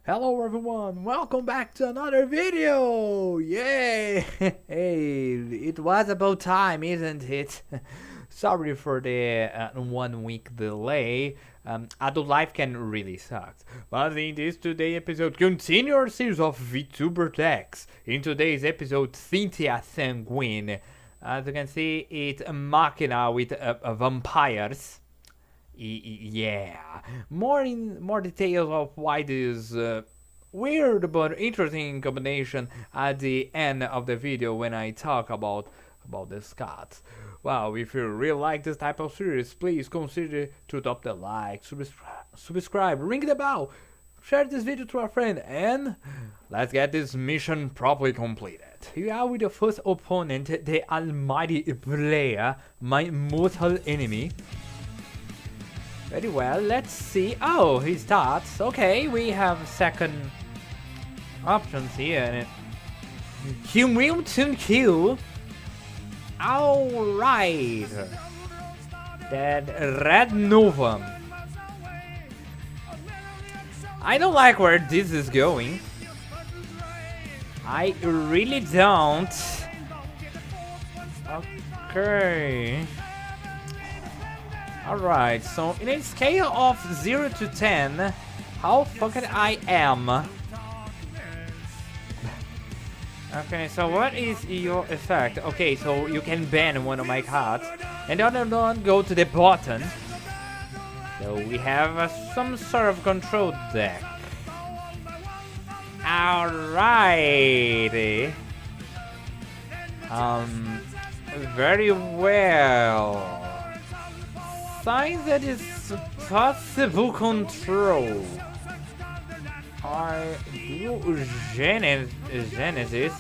Hello everyone, welcome back to another video! Yay! Hey, it was about time, isn't it? Sorry for the 1 week delay. Adult life can really suck. But in this today episode, continue our series of Vtuber decks. In today's episode, Cynthia Sanguine. As you can see, it's a machina with vampires. Yeah, more details of why this weird but interesting combination at the end of the video when I talk about the Scots. Wow, if you really like this type of series, please consider to drop the like, subscribe, ring the bell, share this video to a friend, and let's get this mission properly completed. Here we are with the first opponent, the almighty player, my mortal enemy. Very well, let's see. Oh, he starts. Okay, we have second options here. Humilton Q. Alright. That Red Nova. I don't like where this is going. I really don't. Okay. Alright, so in a scale of 0 to 10, how fucking I am? Okay, so what is your effect? Okay, so you can ban one of my cards, and the other one go to the bottom. So we have some sort of control deck. Alrighty. Very well. Signs that is possible control. I do Genesis.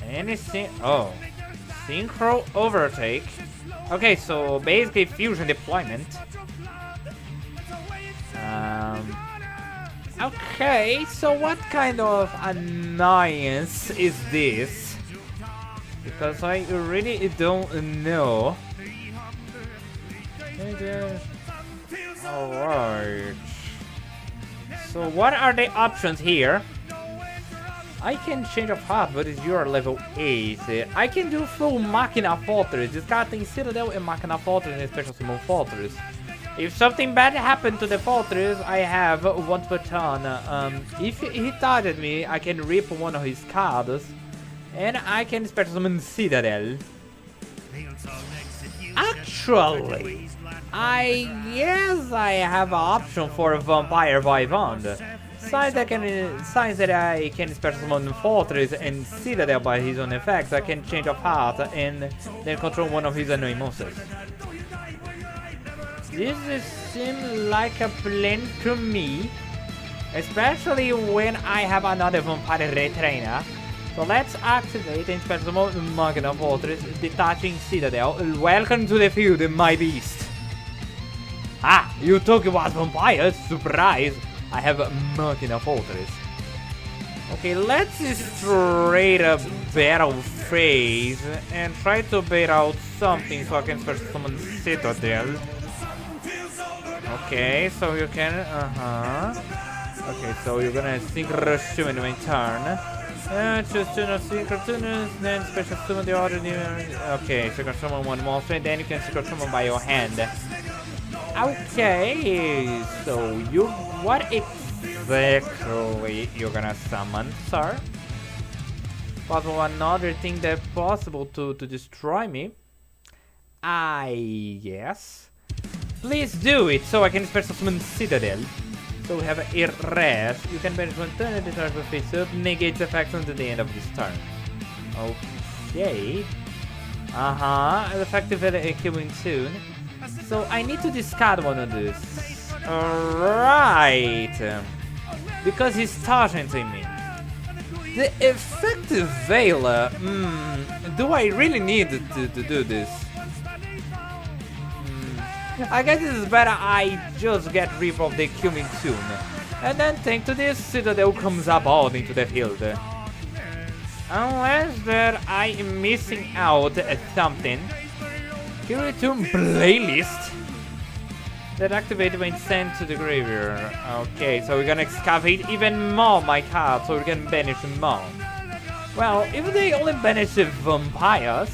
Anything? Oh, synchro overtake. Okay, so basically fusion deployment. Okay, so what kind of annoyance is this? Because I really don't know. Alright. So what are the options here? I can change a path, but it's your level 8. I can do full Machina Fortress. It's got the Citadel and Machina Fortress and Special Summon Fortress. If something bad happened to the Fortress, I have one per turn. If he targeted me, I can rip one of his cards. And I can Special Summon Citadel. Actually, I guess I have an option for a Vampire Vivant. Since that I can Special Summon Fortress and Citadel by his own effects, I can change a path and then control one of his annoying monsters. This seems like a plan to me, especially when I have another Vampire Retrainer. So let's activate and Special Summon Machina Fortress, detaching Citadel. Welcome to the field, my beast. Ah, you thought it was vampires? Surprise! I have Machina Fortress. Okay, let's straight up battle phase and try to bait out something so I can Special Summon Citadel. Okay, so you can, okay, so you're gonna Synchro Summon in my turn. Choose two of Synchro Tuners, then Special Summon the ordinary. Okay, Synchro Summon one monster, and then you can Synchro Summon by your hand. Okay, so what exactly you're gonna summon, sir? Possible another thing that's possible to destroy me? Yes. Please do it so I can Special Summon Citadel. So we have a rest. You can bench one turn and the target will face up, negates effects until the end of this turn. Okay. Effective killing soon. So I need to discard one of these. Alright. Because he's targeting me. The effective Veiler. Do I really need to do this? I guess it is better I just get rid of the killing soon. And then thanks to this, Citadel comes up all into the field. Unless that I am missing out at something. Curatum playlist. that activate when sent to the graveyard. Okay, so we're gonna excavate even more my cards, so we can banish more. Well, if they only banish the vampires,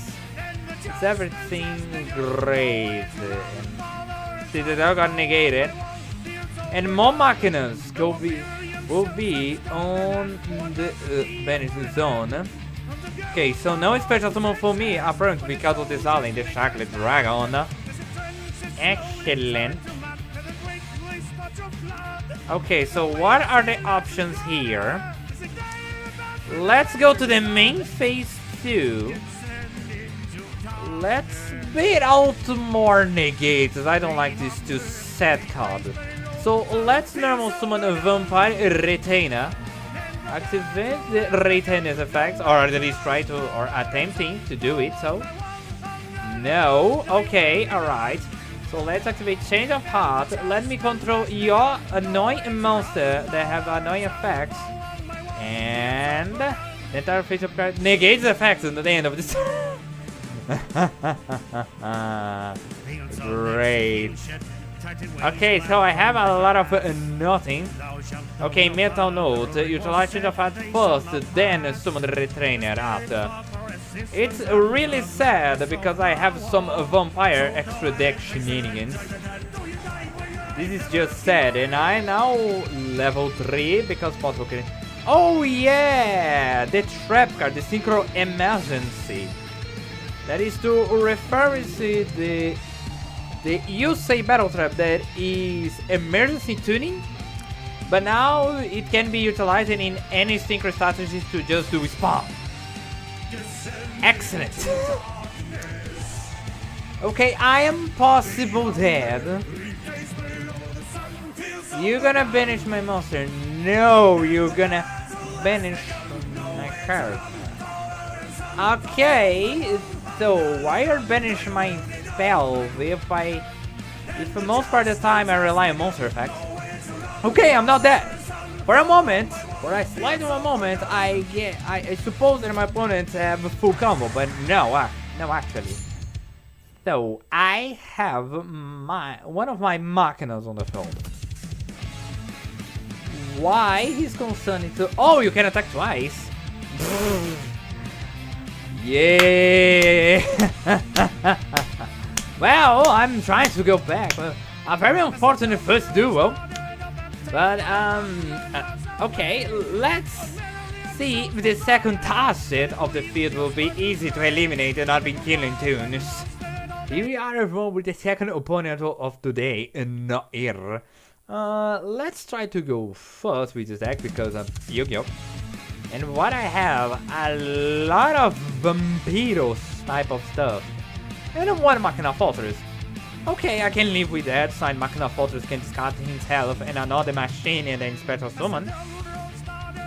it's everything great. And see, the dog got negated. And more machinas will be on the banish zone. Okay, so no special summon for me, apparently because of this alien, the chocolate dragon. Excellent. Okay, so what are the options here? Let's go to the main phase 2. Let's beat out more negates. I don't like these two set cards. So let's normal summon a vampire retainer. Activate the retainer's effects, or at least try to, or attempting to do it. So no. Okay, alright. So let's activate change of heart. Let me control your annoying monster that have annoying effects. And the entire face of card negates the effects at the end of this. Great. Okay, so I have a lot of nothing. Okay, metal note. Utilize change of heart first, then summon the retrainer after. It's really sad because I have some vampire extra deck shenanigans. This is just sad, and I now level 3 because possible. Oh yeah, the trap card, the synchro emergency. That is to refer to the USA battle trap that is emergency tuning, but now it can be utilized in any synchro strategies to just do spam. Excellent. Okay, I am possible dead. You're gonna banish my monster. No, you're gonna banish my card. Okay, so why are banish my spell if for most part of the time I rely on monster effects? Okay, I'm not dead. For a moment, for a slight of a moment, I suppose that my opponents have a full combo, but no, actually. So I have one of my machinas on the field. Why he's concerned to? Oh, you can attack twice. Yeah. Well, I'm trying to go back. A very unfortunate first duo. But okay, let's see if the second target of the field will be easy to eliminate and not be killing tunes. Here we are with the second opponent of today, Nair. Let's try to go first with this deck because I'm YGO. And what I have, a lot of Vampiros type of stuff. And one Machina Fortress. Okay, I can live with that. Sign Machina Fortress can discard himself and another machine and then special summon.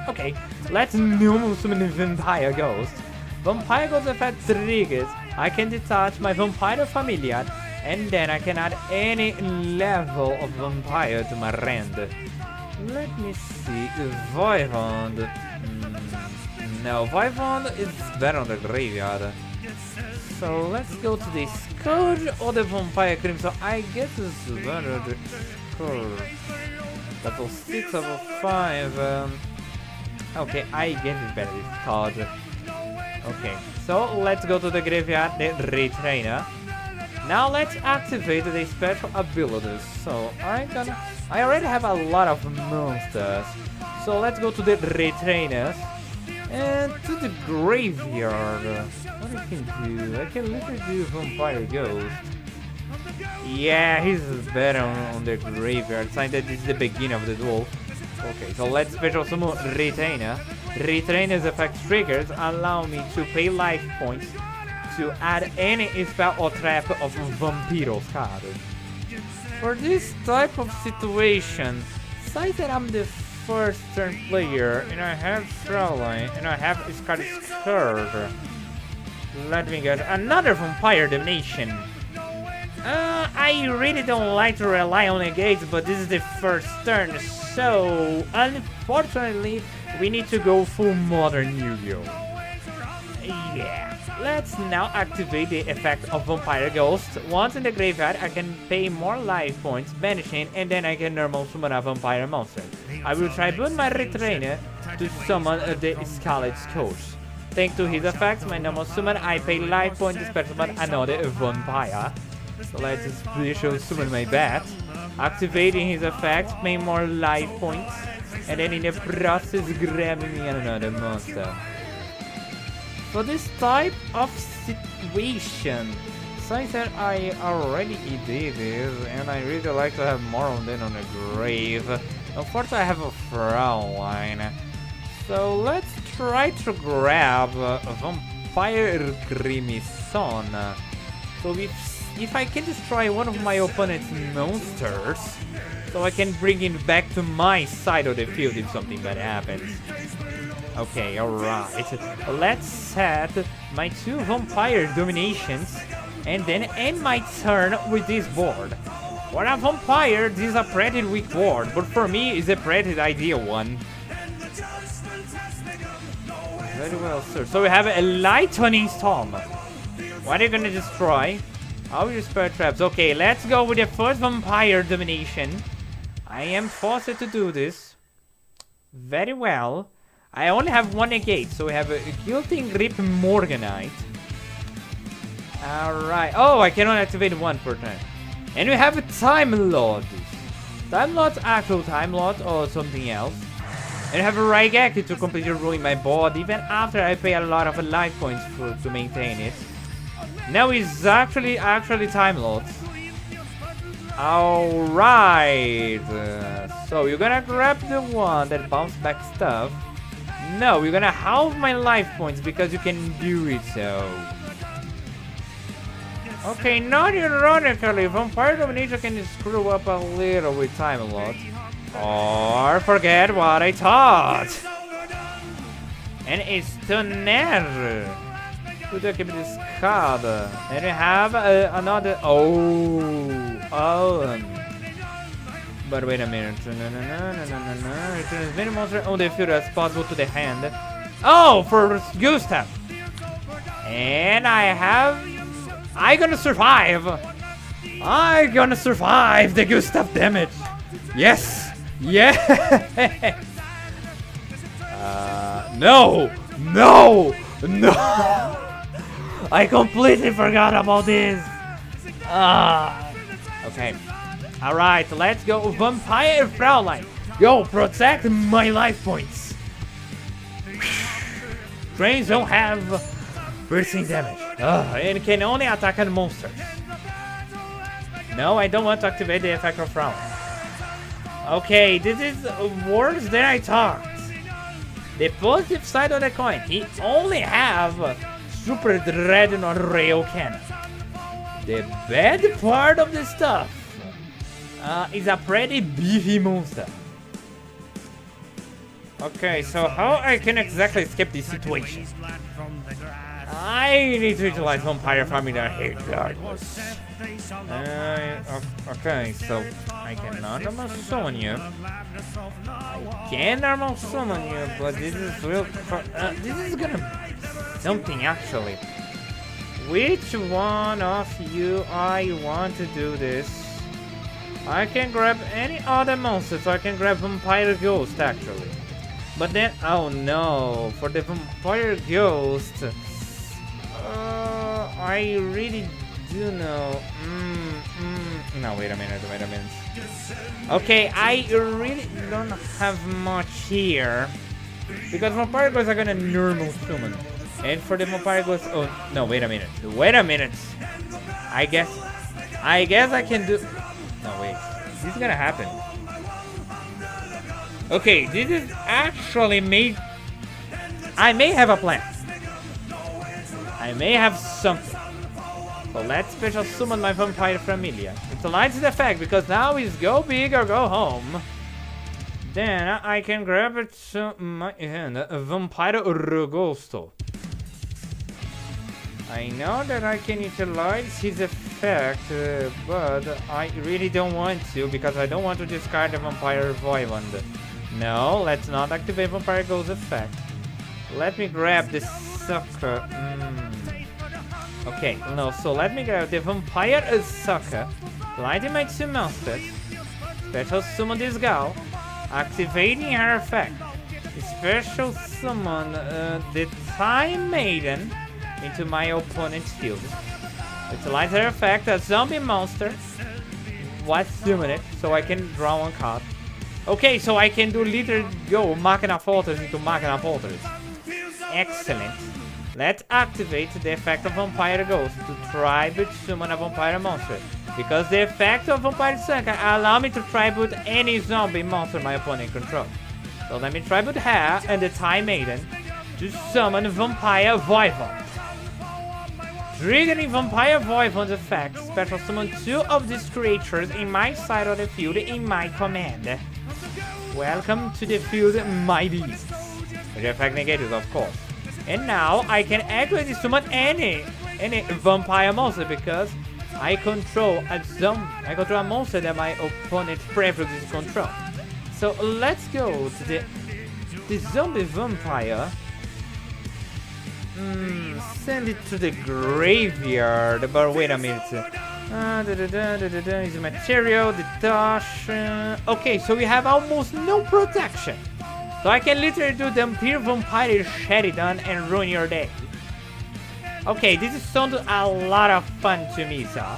Okay, let's normal summon the Vampire Ghost. Vampire Ghost effect triggers. I can detach my Vampire Familiar and then I can add any level of Vampire to my hand. Let me see. Voivod. No, Voivod is better on the graveyard. So let's go to the Scourge or the Vampire Crimson. I guess it's better the Scourge. Level 6, level 5. Okay, I guess it's better this card. Okay, so let's go to the graveyard, the Retrainer. Now let's activate the special abilities. So I already have a lot of monsters. So let's go to the Retrainers and to the graveyard. What I can do? I can literally do Vampire Ghost. Yeah, he's better on the graveyard. Sign that this is the beginning of the duel. Okay, so let's special summon Retainer. Retainer's effect triggers allow me to pay life points to add any spell or trap of Vampiro's card. For this type of situation, say that I'm the first turn player and I have Fraulein and I have this card Scourge. Let me get another Vampire Damnation. I really don't like to rely on negates, but this is the first turn, so unfortunately we need to go full modern Yu-Gi-Oh! Yeah. Let's now activate the effect of Vampire Ghost. Once in the graveyard, I can pay more life points, banishing, and then I can normal summon a vampire monster. I will tribute my retrainer to summon the Scarlet Scourge. Thanks to his effects, my normal summon, I pay life points to special summon another vampire. So let's special summon my bat. Activating his effects, pay more life points, and then in the process grabbing me another monster. For this type of situation, since that I already did this, and I really like to have more on than on the grave, unfortunately I have a Fraulein. So let's try to grab a Vampire Grimison. So if I can destroy one of my opponent's monsters, so I can bring it back to my side of the field if something bad happens. Okay, alright. Let's set my 2 Vampire Dominations and then end my turn with this board. For a Vampire, this is a pretty weak board, but for me, it's a pretty ideal one. Very well, sir. So we have a Lightning Storm. What are you gonna destroy? How will you spare traps? Okay, let's go with the first Vampire Domination. I am forced to do this. Very well. I only have 1 negate, so we have a Guilty Grip Morganite. Alright. Oh, I cannot activate 1 per turn. And we have a Time Lord. Time Lord's actual Time Lord or something else. And I have a Raigeki to completely ruin my board even after I pay a lot of life points to maintain it. Now he's actually Time Lord. Alright. So you're gonna grab the one that bounce back stuff. No, you're gonna halve my life points because you can do it so. Okay, not ironically, Vampire Dominator can screw up a little with Time Lord. Or forget what I thought. And it's Tonnerre. To keep this card. And we have another. But wait a minute. Return as many monsters on the field as possible to the hand. Oh, for Gustav. And I'm gonna survive. I'm gonna survive the Gustav damage. Yes. Yeah. No. I completely forgot about this. Okay. Alright, let's go. Vampire Fraulein. Yo, protect my life points. Trains don't have piercing damage. And can only attack on monsters. No, I don't want to activate the effect of Fraulein. Okay, this is worse than I thought. The positive side of the coin, he only have Super Dreadnought Rail Cannon. The bad part of the stuff is a pretty beefy monster. Okay, so how I can exactly escape this situation? I need to utilize Vampire Familiar regardless. Okay, so I can normal summon you. I can normal summon you, but this is real. This is gonna be something actually. Which one of you I want to do this? I can grab any other monster, so I can grab Vampire Ghost actually. But then, oh no, for the Vampire Ghost, I really do know. No, wait a minute. Okay, I really don't have much here because Vampire Ghosts are gonna normal summon, and for the Vampire Ghosts, oh no, wait a minute. I guess I can do. No, wait, this is gonna happen. Okay, this is actually made. I may have a plan. I may have something. So let's special summon my Vampire Familia. It aligns the effect because now it's go big or go home. Then I can grab it to my hand, Vampire Rogosto. I know that I can utilize his effect, but I really don't want to because I don't want to discard the Vampire Voivod. No, let's not activate Vampire Ghost's effect. Let me grab this sucker. Okay, no, so let me grab the Vampire Sucker, lighting my 2 monsters, special summon this gal, activating her effect, special summon the Time Maiden into my opponent's field. Utilize her effect, a zombie monster was summoned, so I can draw 1 card. Okay, so I can do literally go Machina Fortress into Machina Fortress. Excellent. Let's activate the effect of Vampire Ghost to tribute summon a vampire monster. Because the effect of Vampire Sucker allow me to tribute any zombie monster my opponent controls. So let me tribute her and the Time Maiden to summon Vampire Wyvern. Triggering Vampire Wyvern's effect, special summon 2 of these creatures in my side of the field in my command. Welcome to the field, my beasts. The effect negated, of course. And now I can actively summon any vampire monster because I control a monster that my opponent previously controlled. So let's go to the zombie vampire. Send it to the graveyard. But wait a minute. Is material, the dash. Okay, so we have almost no protection. So I can literally do the Pure Vampire Sheridan and ruin your day. Okay, this sounds a lot of fun to me, sir.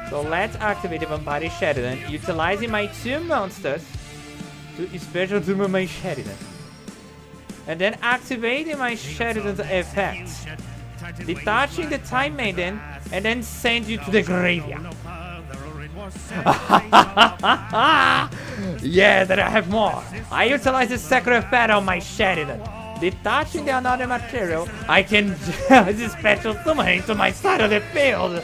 So let's activate the Vampire Sheridan, utilizing my 2 monsters to special summon my Sheridan. And then activating my Sheridan's effect, detaching the Time Maiden, and then send you to the graveyard. Yeah, that I have more. I utilize the Sacred Pad on my Sheridan. Detaching the another material, I can use special summon into my side of the field.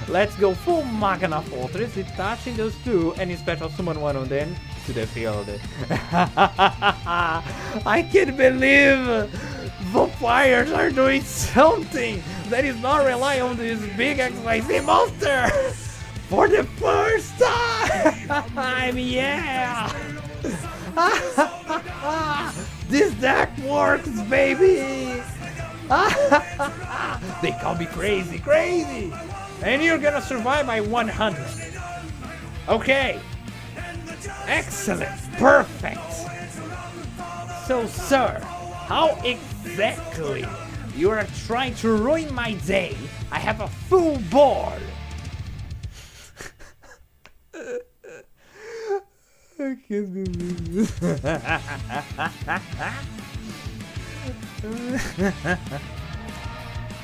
Let's go full Machina Fortress, detaching those 2 and special summon 1 of them to the field. I can't believe vampires are doing something that is not relying on this big XYZ monster for the first time. Yeah. This deck works, baby. They call me crazy. And you're gonna survive by 100. Okay. Excellent. Perfect. So, sir, how exactly you are trying to ruin my day? I have a full board. I can't believe this.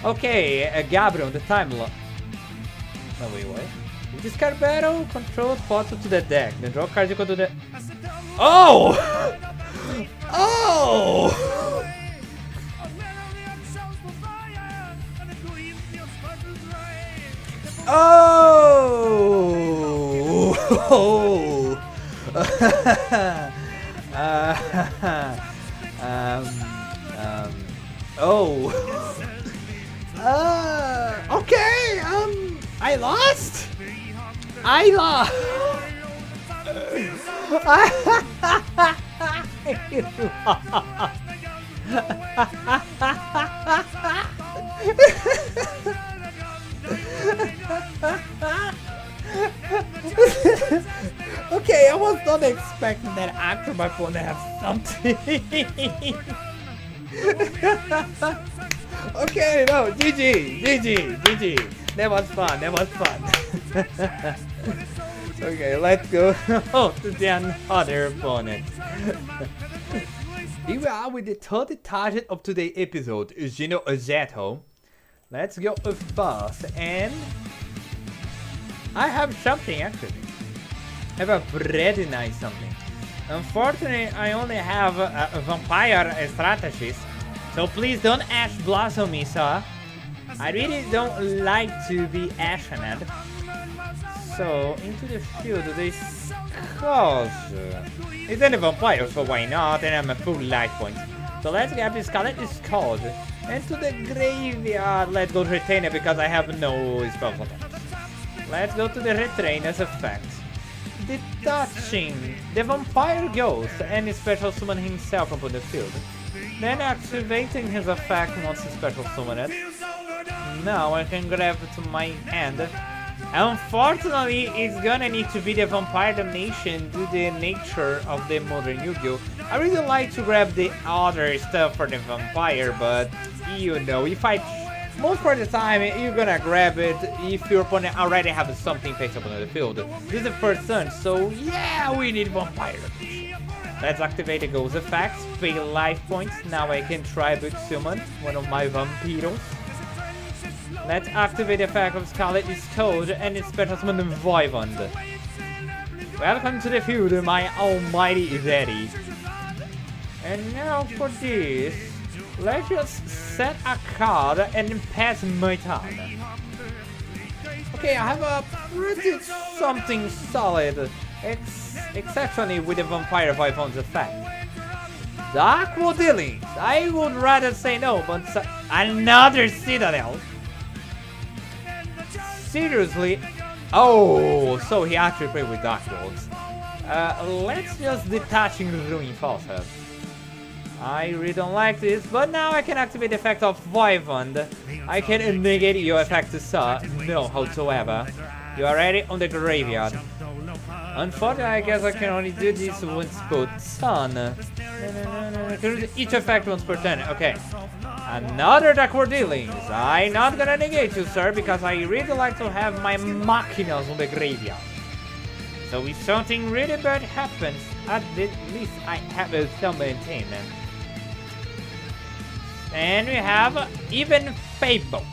Okay, Gabriel, the time lock. No, wait, what? You discard battle, control spot to the deck. Then draw cards equal to the... Oh! Oh! Oh! Okay, I lost? I lost! Okay, I was not expecting that after my phone to have something. Okay, no, GG. That was fun. Okay, let's go to the other opponent. Here we are with the third target of today's episode, Gino Azeto. Let's go first, and I have something actually. I have a pretty nice something. Unfortunately, I only have a vampire strategist, so please don't Ash Blossom me, sir. I really don't like to be Ashened. So, into the field, this cause. It's in a vampire, so why not? And I'm a full life point. So let's grab this Scarlet Scourge. And to the graveyard, let's go to Retainer because I have no spell for that. Let's go to the Retrainer's effect. detaching the vampire ghost and special summon himself from the field. Then activating his effect once he special summon it. Now I can grab it to my hand. Unfortunately, it's gonna need to be the Vampire Damnation due to the nature of the modern YGO. I really like to grab the other stuff for the vampire, but you know, if I most part of the time you're gonna grab it if your opponent already has something face up on the field. This is the first turn, so yeah, we need Vampire Damnation. Let's activate the Ghost effects, pay life points. Now I can try to summon one of my vampiros. Let's activate the effect of Scarlet is Toad and its special summon Vivond. Welcome to the field, my almighty daddy. And now for this, let's just set a card and pass my turn. Okay, I have a pretty something solid, exceptionally with the Vampire Vivond's effect. Dark World Dealings, I would rather say no, but another Citadel. Seriously? Oh, so he actually played with Dark Worlds. Let's just detaching Ruin Falsehood. I really don't like this, but now I can activate the effect of Vivond. I can negate your effect to saw. No, whatsoever. You are already on the graveyard. Unfortunately, I guess I can only do this once per turn. Each effect once per turn. Okay. Another Dark World Dealings. I'm not gonna negate you, sir, because I really like to have my machinas on the graveyard. So if something really bad happens, at least I have some maintenance. And we have even Fables.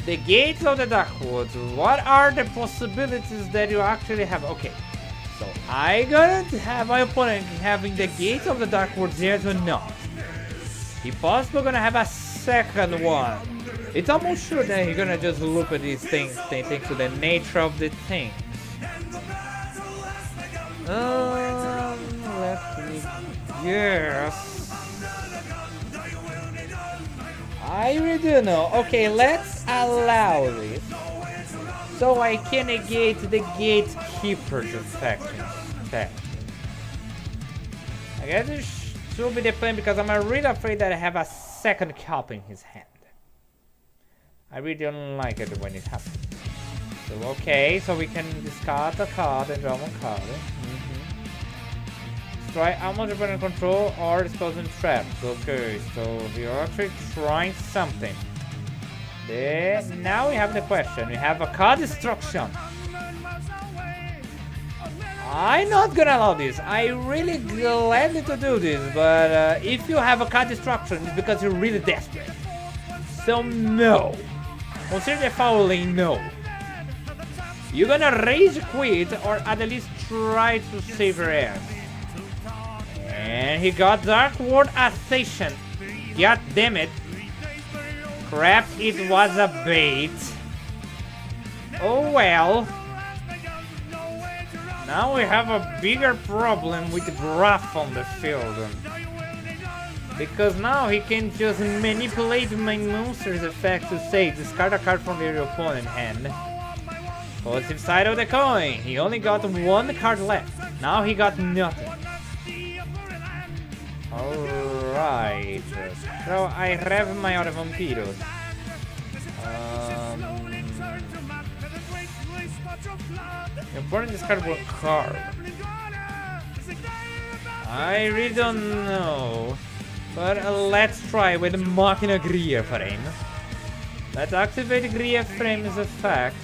The gates of the Dark World. What are the possibilities that you actually have? Okay. So I gonna have my opponent having the gates of the Dark World here or not. He possibly gonna have a second one. It's almost sure that he's gonna just look at these things thanks to the nature of the thing. Let's see. Yes. I really don't know. Okay, let's allow this. So I can negate the gatekeeper's effect. I guess it should be the plan because I'm really afraid that I have a second copy in his hand. I really don't like it when it happens. So okay, so we can discard a card and draw one card. Try almost opponent control or dispose in traps. Okay, so we are actually trying something. Then now we have the question. We have a card destruction. I'm not gonna allow this. I really gladly to do this, but if you have a card destruction, it's because you're really desperate. So no. Consider the fouling no. You're gonna rage quit or at least try to save your ass. And he got Dark World Ascension. God damn it. Crap, it was a bait. Oh well. Now we have a bigger problem with Graph on the field. Because now he can just manipulate my monster's effect to say discard a card from your opponent's hand. Positive side of the coin, he only got one card left. Now he got nothing. Alright. So I have my other vampiros. Important discard one card. I really don't know. But let's try with Machina Grier frame. Let's activate Grier frame's effect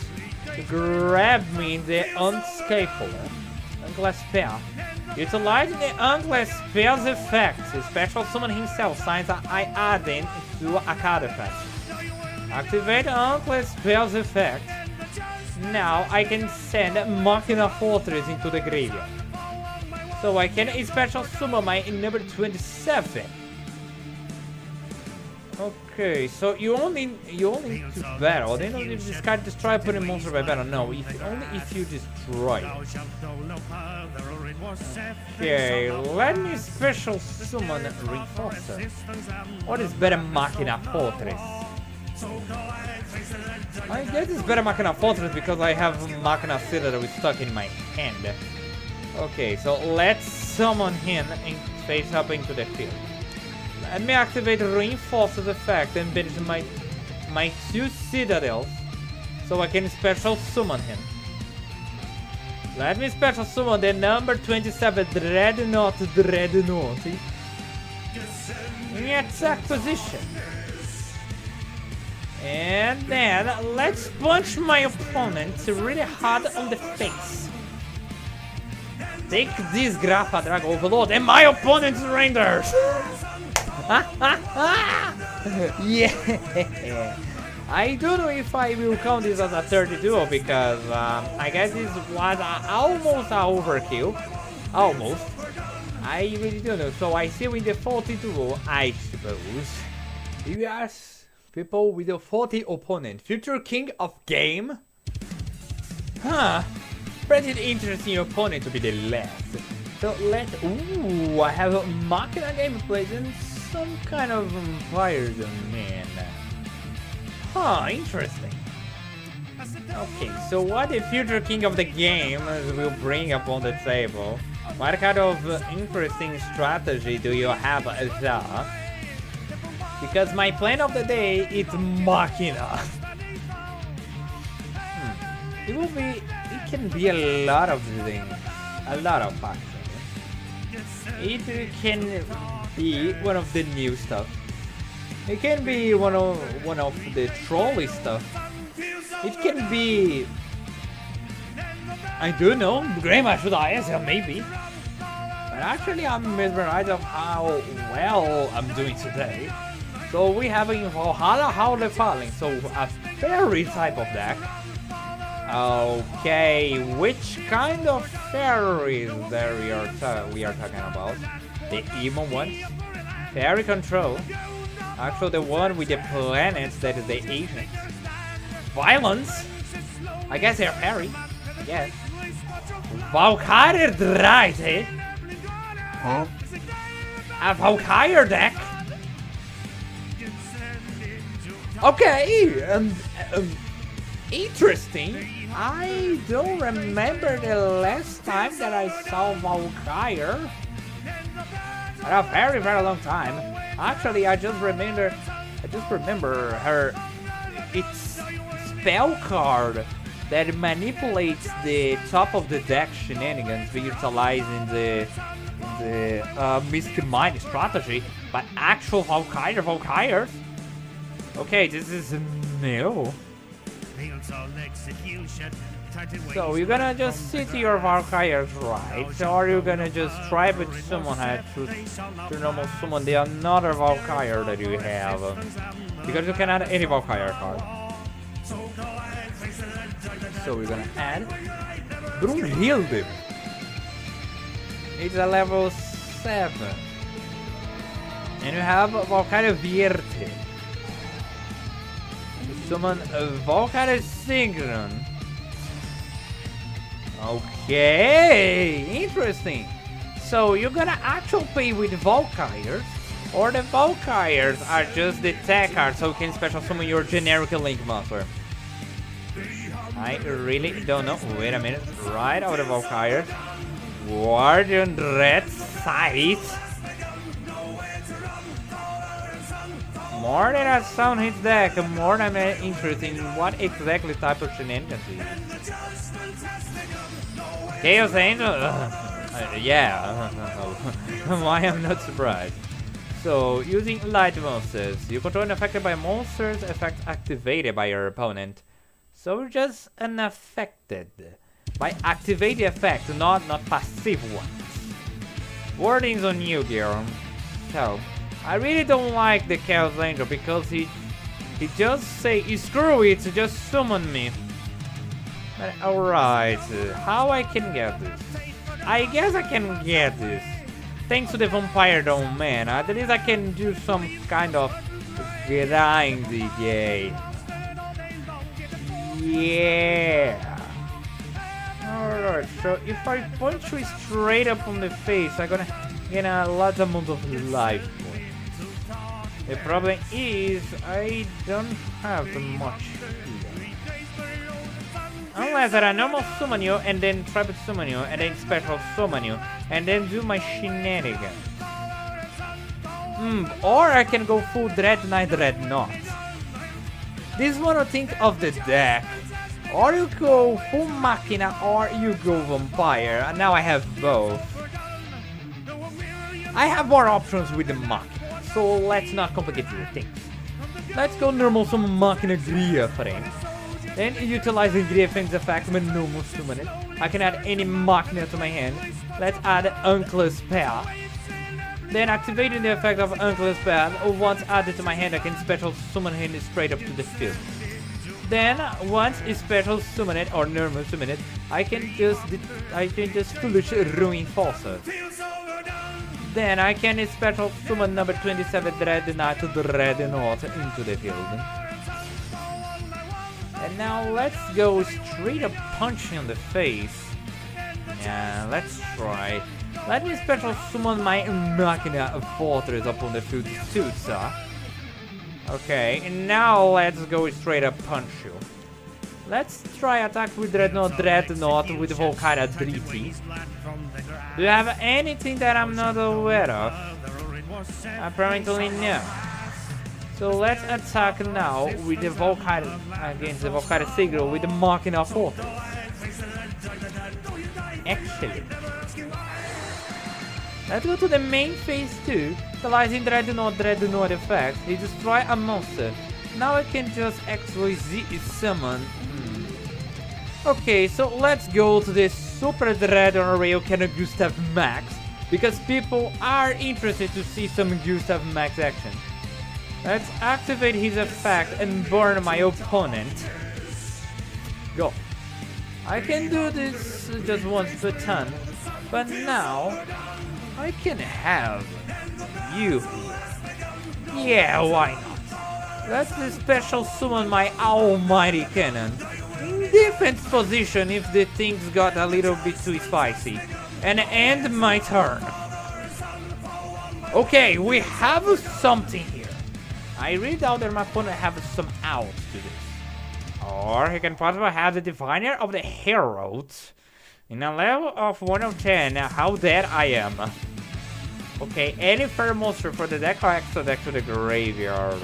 to grab me the Unscapula. Unclass spell. Utilizing the Unclass spell's effect, the special summon himself signs that I add in to a card effect. Activate the Unclass spell's effect. Now I can send Machina Fortress into the graveyard. So I can special summon my number 27. Okay, so you only need to battle. Then only discard destroy opponent monster by battle. No, only if you destroy it. Okay, let me special summon Reinforcer. What is better Machina Fortress? I guess it's better Machina Fortress because I have Machina Citadel stuck in my hand. Okay, so let's summon him and face up into the field. Let me activate Reinforces effect and banish my 2 citadels so I can special summon him. Let me special summon the number 27 Dreadnought. In attack position. And then let's punch my opponent really hard on the face. Take this Grappa Drag Overload and my opponent surrenders! Yeah! I don't know if I will count this as a 32 because I guess this was almost an overkill. Almost. I really don't know. So I see with the 42, I suppose. You ask people with a 40 opponent. Future king of game? Huh. Pretty interesting opponent to be the last. So let's... Ooh, I have a Machina gameplay and some kind of vampires, man. Huh, interesting. Okay, so what the future king of the game will bring upon the table? What kind of interesting strategy do you have, Azar? Because my plan of the day is Machina. It can be a lot of things, a lot of factions. It can be one of the new stuff. It can be one of the trolley stuff. It can be, I don't know, Grandmaster ISL maybe. But actually I'm mesmerized of how well I'm doing today. So we have in Valhalla Howl the Falling, so a fairy type of deck. Okay, which kind of fairies there we are talking about? The evil ones? Fairy control. Actually the one with the planets that is the agent. Violence? I guess they're fairy. I guess. Valkyrie Drite? Huh? A Valkyrie deck? Okay, interesting. I don't remember the last time that I saw Valkyrie. A very, very long time. Actually, I just remember her. It's spell card that manipulates the top of the deck shenanigans, utilizing the Mystic Mind strategy. But actual Valkyries. Okay, this is new. So you're gonna just sit your Valkyries right, or you're gonna just try to summon her to normal summon the another Valkyrie that you have, because you can add any Valkyrie card. So we're gonna add Brunhilde. It's a level 7, and you have Valkyrie Vierte. Summon a Valkyrie Synchron. Okay, interesting. So you're gonna actually play with Valkyries, or the Valkyries are just the tech cards, so you can special summon your generic Link monster. I really don't know. Wait a minute. Right out of Valkyries. Guardian Red Sight. More than a sound hits deck, more than interesting in what exactly type of shenanigans it is. Chaos Angel? Yeah. Why I'm not surprised. So, using light monsters, you control an affected by monsters effect activated by your opponent. So just unaffected by activated effect, not passive ones. Wordings on you, Guillermo. So, I really don't like the Chaos Angel because he just say screw it, just summon me. But alright, how I can get this? I guess I can get this. Thanks to the Vampire Dome, man. At least I can do some kind of grindy game. Yeah. Alright, so if I punch you straight up on the face, I'm gonna get a lot amount of life points. The problem is, I don't have much here. Unless that I normal summon you, and then tribal summon you, and then special summon you, and then do my shenanigans. Or I can go full Dread Knight Dreadnought. This is what I think of the deck. Or you go full Machina, or you go Vampire. And now I have both. I have more options with the Machina, so let's not complicate the things. Let's go normal summon Machina Griefring. Then utilizing Griefring's effect when normal summon it. I can add any Machina to my hand. Let's add Uncle's Path. Then activating the effect of Uncle's Path, once added to my hand, I can special summon him straight up to the field. Then once I special summon it or normal summon it, I can just foolish ruin Falsehood. Then I can special summon number 27 Dreadnought to Dreadnought into the field. And now let's go straight up punch in the face. Yeah, let's try. Let me special summon my Machina Fortress upon the field too, sir. Okay, and now let's go straight up punch you. Let's try attack with Dreadnought with Volkara Driti. Do you have anything that I'm not aware of? Apparently no. So let's attack now with the Volkara against the Volkara Sigil with the Machina Fortress. Excellent. Let's go to the main phase 2, utilizing Dreadnought effect. He destroy a monster. Now I can just actually summon. Okay, so let's go to this Super Dreadnought Ryokan Gustav Max, because people are interested to see some Gustav Max action. Let's activate his effect and burn my opponent. Go. I can do this just once per turn, but now I can have you. Yeah, why not? Let's special summon my Almighty Cannon. Defense position if the things got a little bit too spicy. And end my turn. Okay, we have something here. I really doubt that my opponent have some outs to this. Or he can possibly have the Diviner of the Heralds. In a level of 1 of 10, how dead I am. Okay, any fair monster for the deck or extra deck to the graveyard.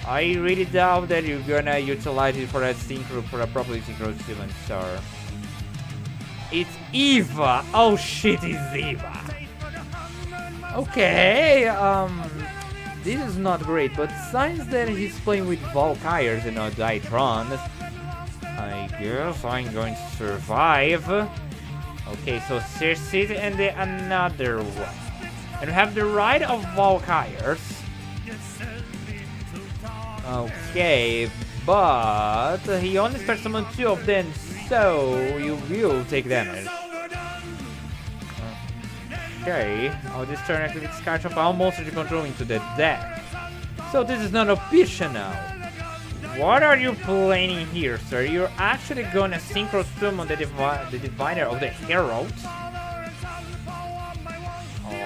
I really doubt that you're gonna utilize it for a synchro, for a properly synchro 7-star. It's Eva! Oh shit, it's Eva! Okay, this is not great, but since that he's playing with Valkyries and not Ditrons, I guess I'm going to survive. Okay, so Circe and then another one. And we have the Ride of Valkyries. Okay, but he only starts summon 2 of them, so you will take damage. Okay, I'll just turn activate Sky Shop all monsters you control into the deck. So this is not optional. What are you planning here, sir? You're actually gonna synchro summon the Diviner of the Herald?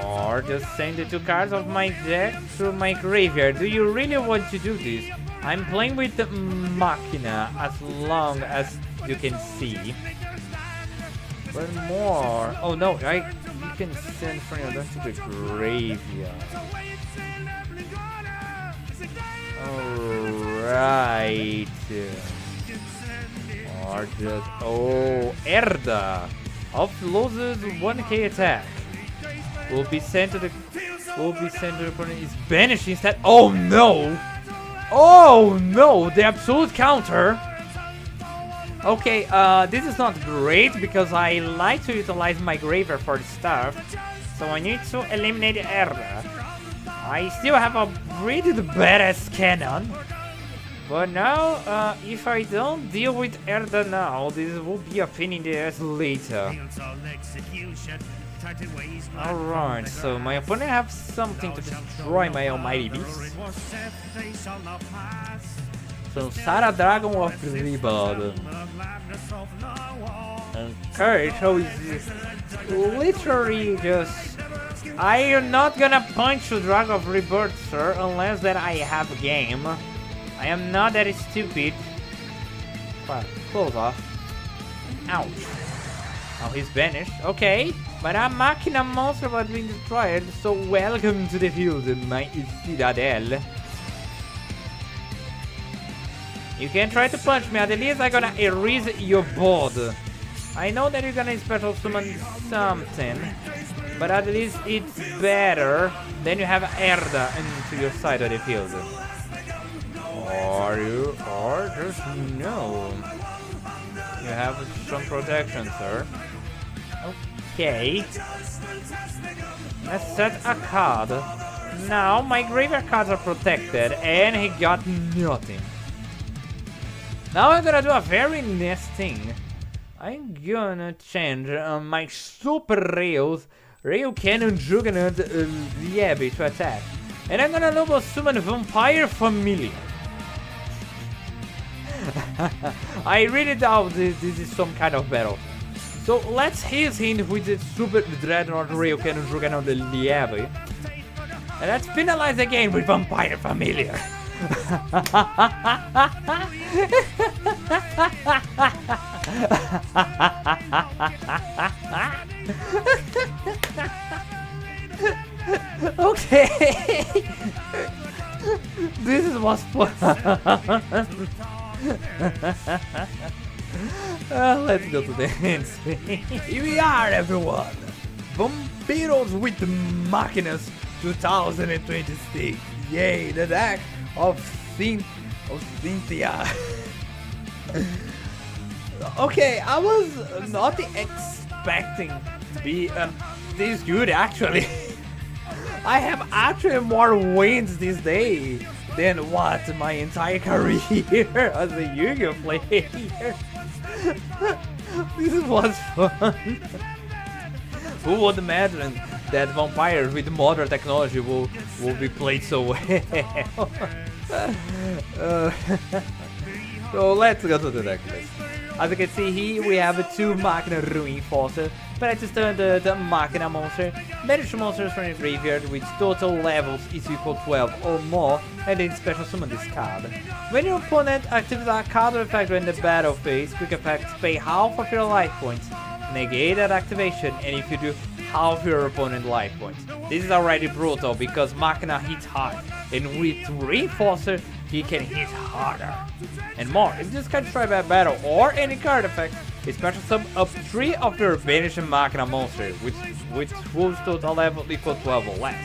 Or just send the 2 cards of my deck through my graveyard. Do you really want to do this? I'm playing with the Machina as long as you can see. But more. Oh no, you can send from your deck to the graveyard. Alright. Or just. Oh, Erda. Loses 1k attack. Will be sent to the opponent is banished instead. Oh no! Oh no! The absolute counter. Okay, this is not great because I like to utilize my graveyard for stuff. So I need to eliminate Erda. I still have a pretty badass cannon. But now, if I don't deal with Erda now, this will be a pain in the ass later. Alright, so my opponent have something to destroy my Almighty Beast. So Sarah Dragon of Rebirth. Okay, so it's literally just... I am not gonna punch the Dragon of Rebirth, sir, unless that I have a game. I am not that stupid. But close off. Ouch. Oh, he's banished. Okay. But our Machina monster was being destroyed, so welcome to the field, my Citadel. You can try to punch me, at least I'm gonna erase your board. I know that you're gonna special summon something, but at least it's better than you have Erda into your side of the field. Or just no. You have some protection, sir. Okay. Let's set a card. Now my graveyard cards are protected, and he got nothing. Now I'm gonna do a very nice thing. I'm gonna change my Super Rails Rail Cannon Juggernaut Liebi to attack. And I'm gonna Lobo Summon Vampire Familiar. I really doubt this is some kind of battle. So let's hit him with the Super Dreadnought Rail Cannon Juggernaut Liebi. And let's penalize again with Vampire Familiar. Okay. This was fun. Let's go to the end screen. Here we are, everyone. Vampiros with Machinas 2026. Yay, the deck of Cynthia. Okay, I was not expecting to be this good actually. I have actually more wins this day than what my entire career as a YGO player. This was fun. Who would imagine that vampires with modern technology will be played so well? So let's go to the deck list. As you can see here, we have 2 Machina Reinforcer, but I just turned the Machina monster, banish monsters from the graveyard with total levels is equal to 12 or more, and then special summon this card. When your opponent activates a card effect in the battle phase, quick effects pay half of your life points, negate that activation, and if you do, half your opponent's life points. This is already brutal because Machina hits hard, and with Reinforcer, he can hit harder. And more, if this card destroyed by battle or any card effect, a special sum up 3 of your banished Machina monster, which whose total level equal 12 or less.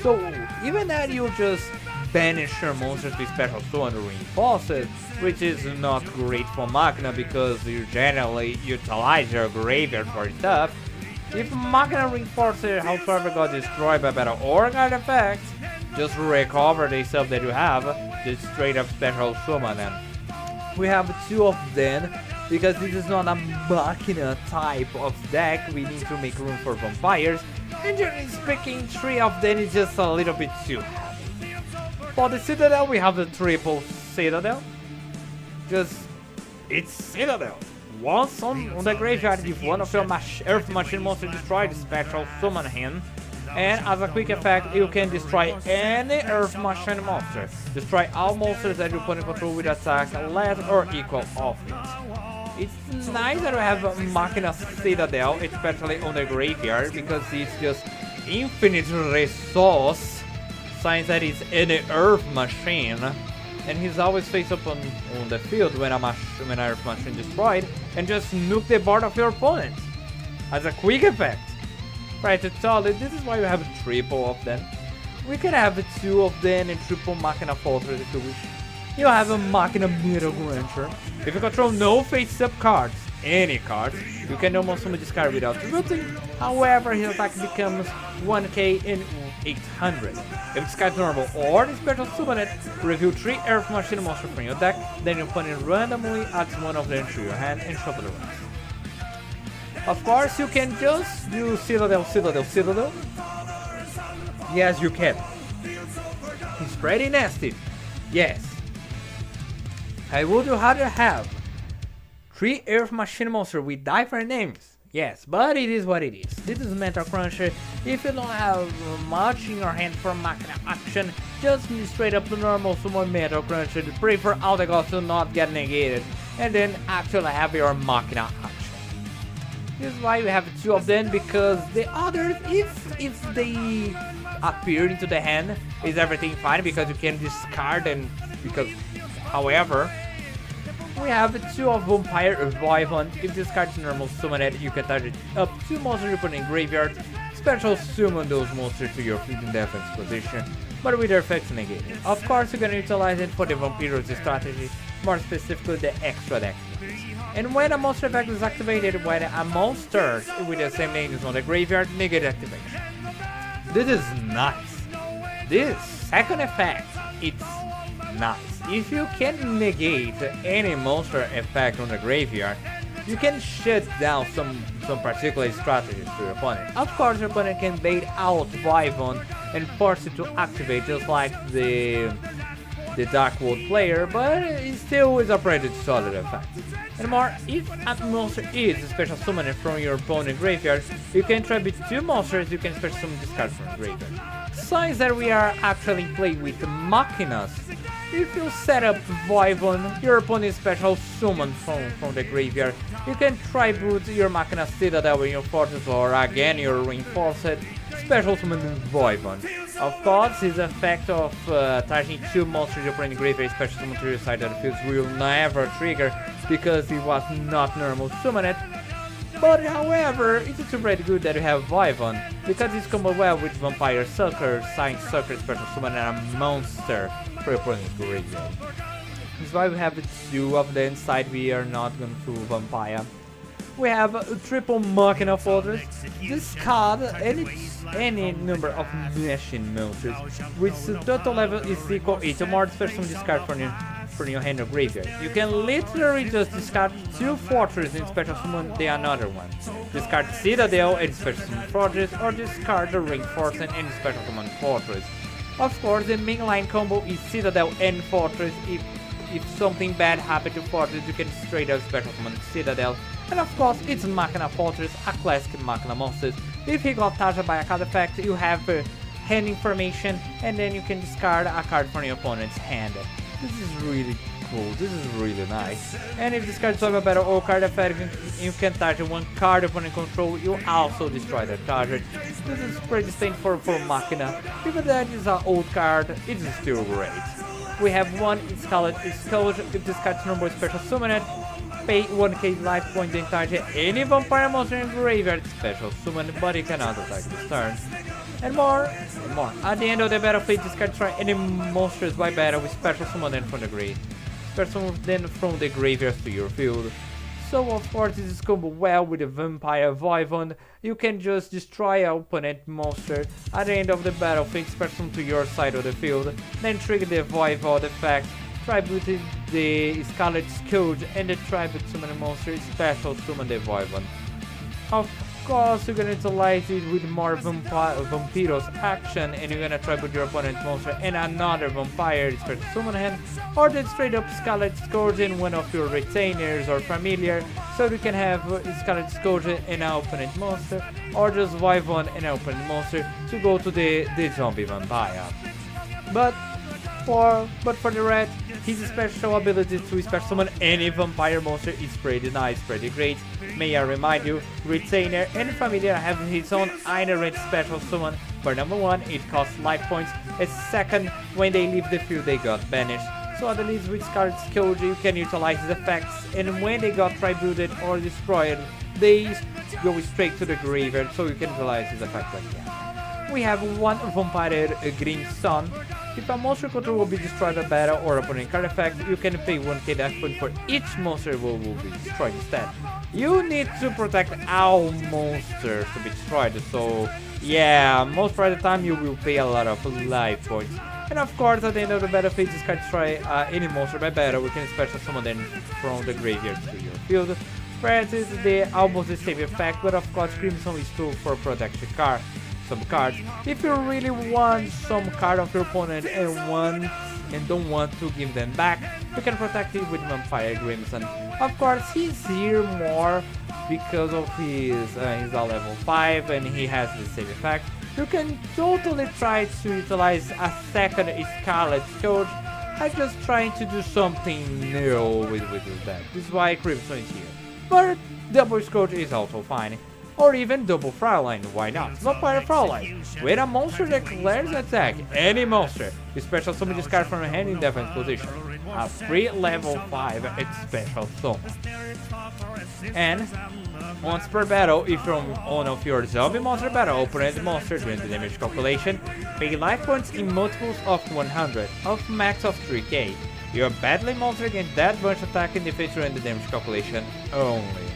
So even that you just banish your monsters with special summon Reinforced, which is not great for Machina because you generally utilize your graveyard for stuff. If Machina Reinforcer however got destroyed by battle or card effect, just recover the stuff that you have, just straight up special summon them. We have 2 of them, because this is not a Machina type of deck, we need to make room for vampires, and generally speaking 3 of them is just a little bit too heavy. For the Citadel we have the triple Citadel, it's Citadel. Once on the graveyard, if one of your Earth Machine monsters destroyed, special summon him. And as a quick effect, you can destroy any Earth Machine monster. Destroy all monsters that your opponent control with attack less or equal of it. It's nice that we have Machina Citadel, especially on the graveyard, because it's just infinite resource, since that is any Earth Machine. And he's always face up on the field when an Earth Machine destroyed, and just nuke the board of your opponent. As a quick effect. Right, to tell it, this is why you have a triple of them. We can have 2 of them and triple Machina Fortress if you wish. You have a Machina Middle Rancher. If you control no face-up cards, any cards, you can almost summon this card without rooting. However, his attack becomes 1k and 800. If this card's normal or the special summon it, reveal 3 Earth Machine monsters from your deck, then your opponent randomly adds 1 of them to your hand and shuffle the rest. Of course, you can just do Citadel. Yes, you can. It's pretty nasty. Yes. I would rather have 3 Earth Machine monsters with different names. Yes, but it is what it is. This is Mental Cruncher. If you don't have much in your hand for Machina action, just straight up the normal summon Mental Cruncher to pray for all the gods to not get negated, and then actually have your Machina action. This is why we have two of them, because the others, if they appear into the hand, is everything fine because you can discard them. Because, however, we have two of Vampire Wyvern. If this card is normal summoned, you can target up two monsters you put in graveyard. Special summon those monsters to your field in defense position, but with their effects negated. Of course, you're gonna utilize it for the Vampiro's strategy, more specifically the extra deck. And when a monster effect is activated, when a monster with the same name is on the graveyard, negate activation. This is nice. This second effect, it's nice. If you can negate any monster effect on the graveyard, you can shut down some particular strategies to your opponent. Of course, your opponent can bait out Wyvern and force it to activate, just like the Dark World player, but it still is a pretty solid effect. And more, if a monster is special summoned from your opponent's graveyard, you can tribute two monsters you can special summon discard from the graveyard. Signs that we are actually playing with Machinas. If you set up Wyvern, your opponent's special summon from the graveyard, you can tribute your Machina Citadel in your fortress, or again your reinforced special summon Wyvern. Of course, this effect of targeting two monsters you put in the graveyard special summon to your side of the field will never trigger because it was not normal summoned. But however, it's still pretty good that you have Wyvern, because it's combo well with Vampire Sucker, Science Sucker, Special Summon, and a monster for your opponent's graveyard. That's why we have two of them inside. We are not going to Vampire. We have a triple Machina Fortress. Discard any number of machine monsters, which total level is equal to more special discard from your hand or graveyard. You can literally just discard two fortresses and special summon the another one. Discard Citadel and special summon fortress, or discard the reinforcement and special summon fortress. Of course, the main line combo is Citadel and fortress. If something bad happened to fortress, you can straight up special summon Citadel. And of course, it's Machina Fortress, a classic Machina monster. If he got targeted by a card effect, you have hand information, and then you can discard a card from your opponent's hand. This is really cool, this is really nice. And if this card solves a battle or card effect, you can target one card opponent control, you also destroy that target. This is pretty distinct for Machina. Even though it is an old card, it is still great. We have one Scarlet Scourge. If this card's number is special summoned, pay 1k life points and target any vampire monster in graveyard special summon, but it cannot attack this turn. And more. At the end of the battlefield, discard try any monsters by battle with special summon them from the grave. Special summon them from the graveyard to your field. So of course this is combo well with the Vampire Wyvern. You can just destroy an opponent monster at the end of the battlefield, special summon to your side of the field, then trigger the Wyvern effect, tribute the Scarlet Scourge, and the tribute summon monster special summon the Wyvern. Of course, you're gonna utilize it with more Vampiro's action, and you're gonna tribute your opponent's monster and another Vampire special summon hand, or then straight up Scarlet Scourge in one of your retainers or familiar, so you can have Scarlet Scourge and an opponent monster, or just Wyvern and an opponent monster to go to the zombie vampire. But for the red, his special ability to special summon any vampire monster is pretty nice, pretty great. May I remind you, Retainer and Familiar have his own inherent special summon. For number 1, it costs life points, and second, when they leave the field they got banished. So at least with Scarlet Scourge you can utilize his effects, and when they got tributed or destroyed, they go straight to the graveyard, so you can utilize his effect like that. We have one Vampire Green Sun. If a monster control will be destroyed by battle or opponent card effect, you can pay 1k death point for each monster will be destroyed instead. You need to protect all monsters to be destroyed, so yeah, most of the time you will pay a lot of life points. And of course, at the end of the battlefield, this card destroy any monster by battle, we can special summon them from the graveyard to your field. First is the almost the same effect, but of course Crimson is too for protection card. Some cards. If you really want some card of your opponent and don't want to give them back, you can protect it with Vampire Crimson. Of course, he's here more because of he's a level 5 and he has the same effect. You can totally try to utilize a second Scarlet Scourge. I'm just trying to do something new with this deck. This is why Crimson is here. but double scourge is also fine. Or even double Fraulein, why not? Vampire Fraulein. When a monster declares attack, any monster, you special summon this card from your hand in defense position. A free level 5 special summon. And once per battle, if you're on one of your zombie monster battle opponent monster during the damage calculation, pay life points in multiples of 100, of max of 3k. Your battling monster gains that bunch attack and defeat during the damage calculation only.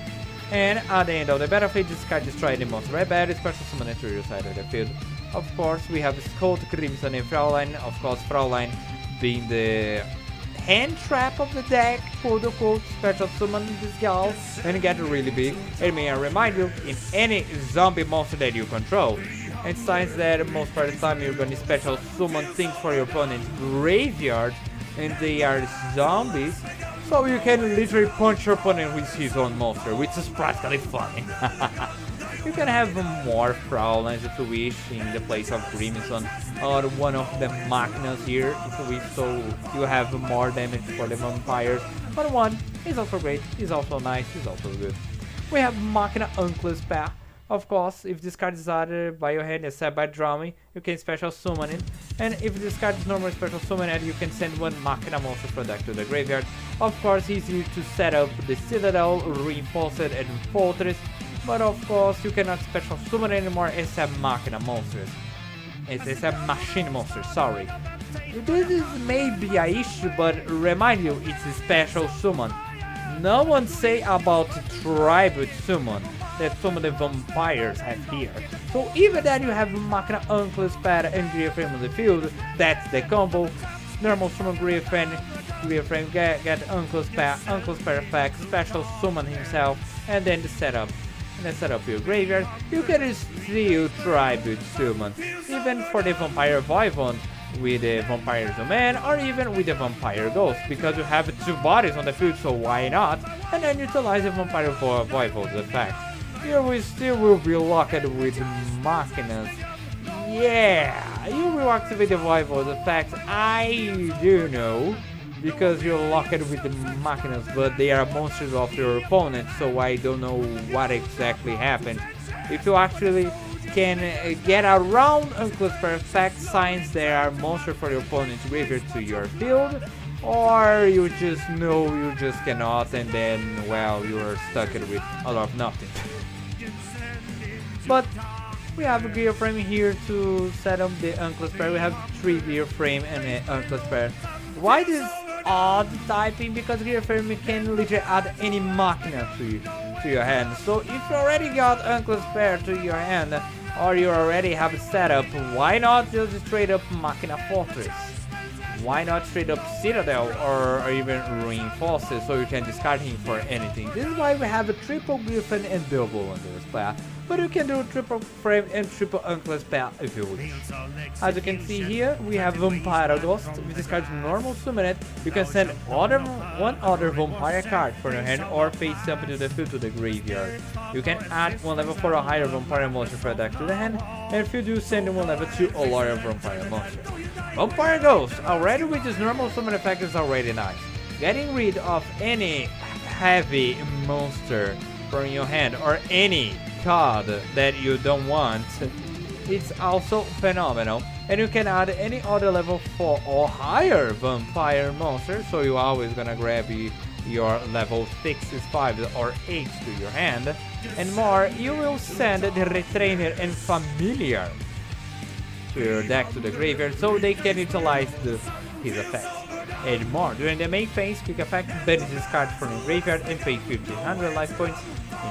And at the end of the battlefield, this card destroys the monster by battle, special summon it to your side of the field. Of course, we have Skull, Crimson, and Fraulein. Of course, Fraulein being the hand trap of the deck, quote unquote, special summon this gal, and get really big. And may I remind you, in any zombie monster that you control, and since that most part of the time you're going to special summon things for your opponent's graveyard, and they are zombies, so you can literally punch your opponent with his own monster, which is practically funny. You can have more Fraulens if you wish in the place of Crimson, or one of the Machinas here if you wish, so you have more damage for the vampires. But one is also great, is also nice, is also good. We have Machina Uncle's Path. Of course, if this card is added by your hand except by drawing, you can special summon it. And if this card is normal special summon it, you can send one Machina monster from deck to the graveyard. Of course, he's used to set up the Citadel, Reinforced, and Fortress. But of course, you cannot special summon anymore except Machina monsters. Except machine monsters, sorry. This is maybe a issue, but remind you, it's a special summon. No one say about tribute summon that some of the vampires have here. So even that you have Machina Uncle's Pad and Griffin on the field, that's the combo. Normal summon Griffin get Uncle's Pad effect, special summon himself, and then the setup. And then set up your graveyard, you can still tribute summon, even for the Vampire Wyvern with the Vampire Domain, or even with the Vampire Ghost, because you have two bodies on the field, so why not? And then utilize the Vampire Wyvern's effect. Here we still will be locked with Machinas. Yeah, you will activate the Wyvern's effect, I do know, because you're locked with the Machinas, but they are monsters of your opponent, so I don't know what exactly happened. If you actually can get around Uncle's Perfect signs, there are monsters for your opponent's graveyard to your field, or you just know you just cannot, and then, well, you're stuck with a lot of nothing. But we have a gear frame here to set up the Uncle's Prayer. We have 3 gear frame and an Uncle's Prayer. Why this odd typing? Because gear frame can literally add any Machina to your hand. So if you already got Uncle's Prayer to your hand, or you already have it set up, why not just straight up Machina Fortress? Why not straight up Citadel or even Reinforces, so you can discard him for anything? This is why we have a triple Griffin and double Uncle's Path. But you can do triple frame and triple Uncle's Path if you wish. As you can see here, we have Vampire Ghost. If you discard normal summon it, you can send one other Vampire card from your hand or face up into the field to the graveyard. You can add one level 4 or higher Vampire monster for a deck to the hand, and if you do, send one level 2 or lower Vampire monster. Vampire Ghost, already with this normal summon effect, is already nice. Getting rid of any heavy monster from your hand or any card that you don't want, it's also phenomenal. And you can add any other level 4 or higher vampire monster, so you're always gonna grab your level 6, 5 or 8 to your hand. And more, you will send the Retrainer and Familiar to your deck to the graveyard, so they can utilize his effects. And more, during the main phase, quick effect, banish this card from your graveyard and pay 1500 life points.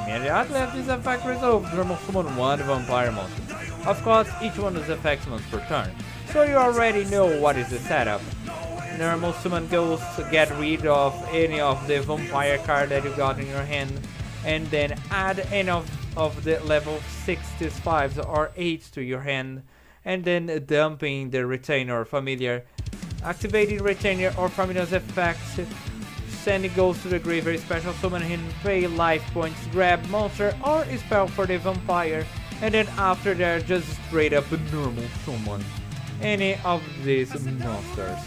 Immediately after this effect resolves, normal summon one vampire monster. Of course, each one of the effects once per turn, so you already know what is the setup. Normal summon Ghost, get rid of any of the vampire card that you got in your hand, and then add any of the level 6s, 5s or 8s to your hand, and then dumping the Retainer or Familiar. Activating Retainer or Familiar's effects, sending Ghost to the graveyard, special summon him, pay life points, grab monster or a spell for the vampire, and then after that just straight up normal summon any of these monsters.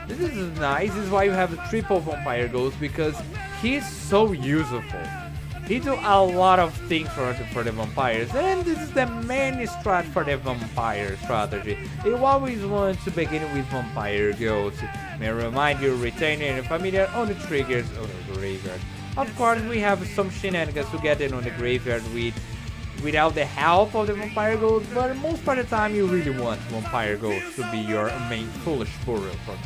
This is nice. This is why you have a triple Vampire Ghost, because he's so useful. He do a lot of things for the vampires, and this is the main strat for the vampire strategy. You always want to begin with vampire ghosts. May remind you, retaining and familiar on the triggers of the graveyard. Of course, we have some shenanigans to get in on the graveyard without the help of the vampire ghost, but most of the time you really want vampire ghost to be your main foolish burial for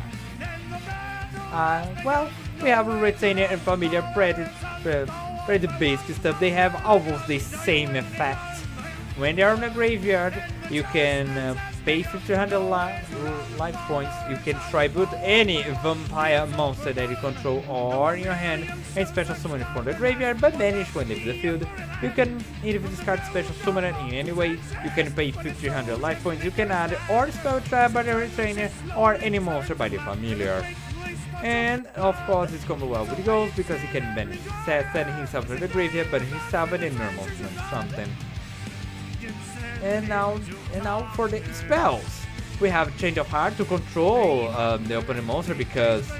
that. Well, we have retainer and familiar pretty basic stuff. They have almost the same effect. When they are in the graveyard, you can pay 1500 life points. You can tribute any vampire monster that you control or in your hand and special summon it from the graveyard, but banish when leave the field. You can either discard special summon it in any way. You can pay 1500 life points. You can add or spell trap by the retainer or any monster by the familiar. And of course it's combo well with ghosts because he can banish send himself to the graveyard, but he's stubborn and normal something. And now for the spells. We have Change of Heart to control the opponent monster because,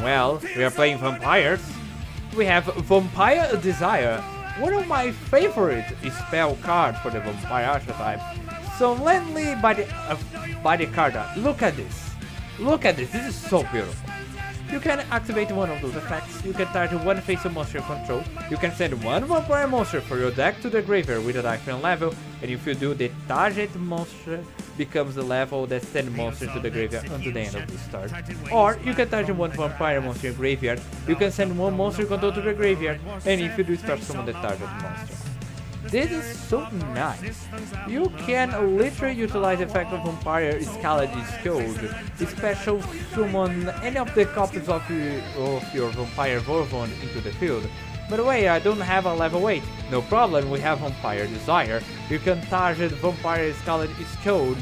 well, we are playing vampires. We have Vampire Desire, one of my favorite spell cards for the vampire archetype. So landly by the card art. Look at this. Look at this. This is so beautiful. You can activate one of those effects. You can target one face-up monster you control. You can send one vampire monster for your deck to the graveyard with a different level, and if you do, the target monster becomes the level that sends monsters to the graveyard until the end of the turn. Or you can target one vampire monster in graveyard. You can send one monster you control to the graveyard, and if you do, special summon the target monster. This is so nice. You can literally utilize the effect of Vampire Skeleton's Code, special summon any of the copies of your Vampire Vorvon into the field. By the way, I don't have a level 8. No problem, we have Vampire Desire. You can target Vampire Skeleton's Code,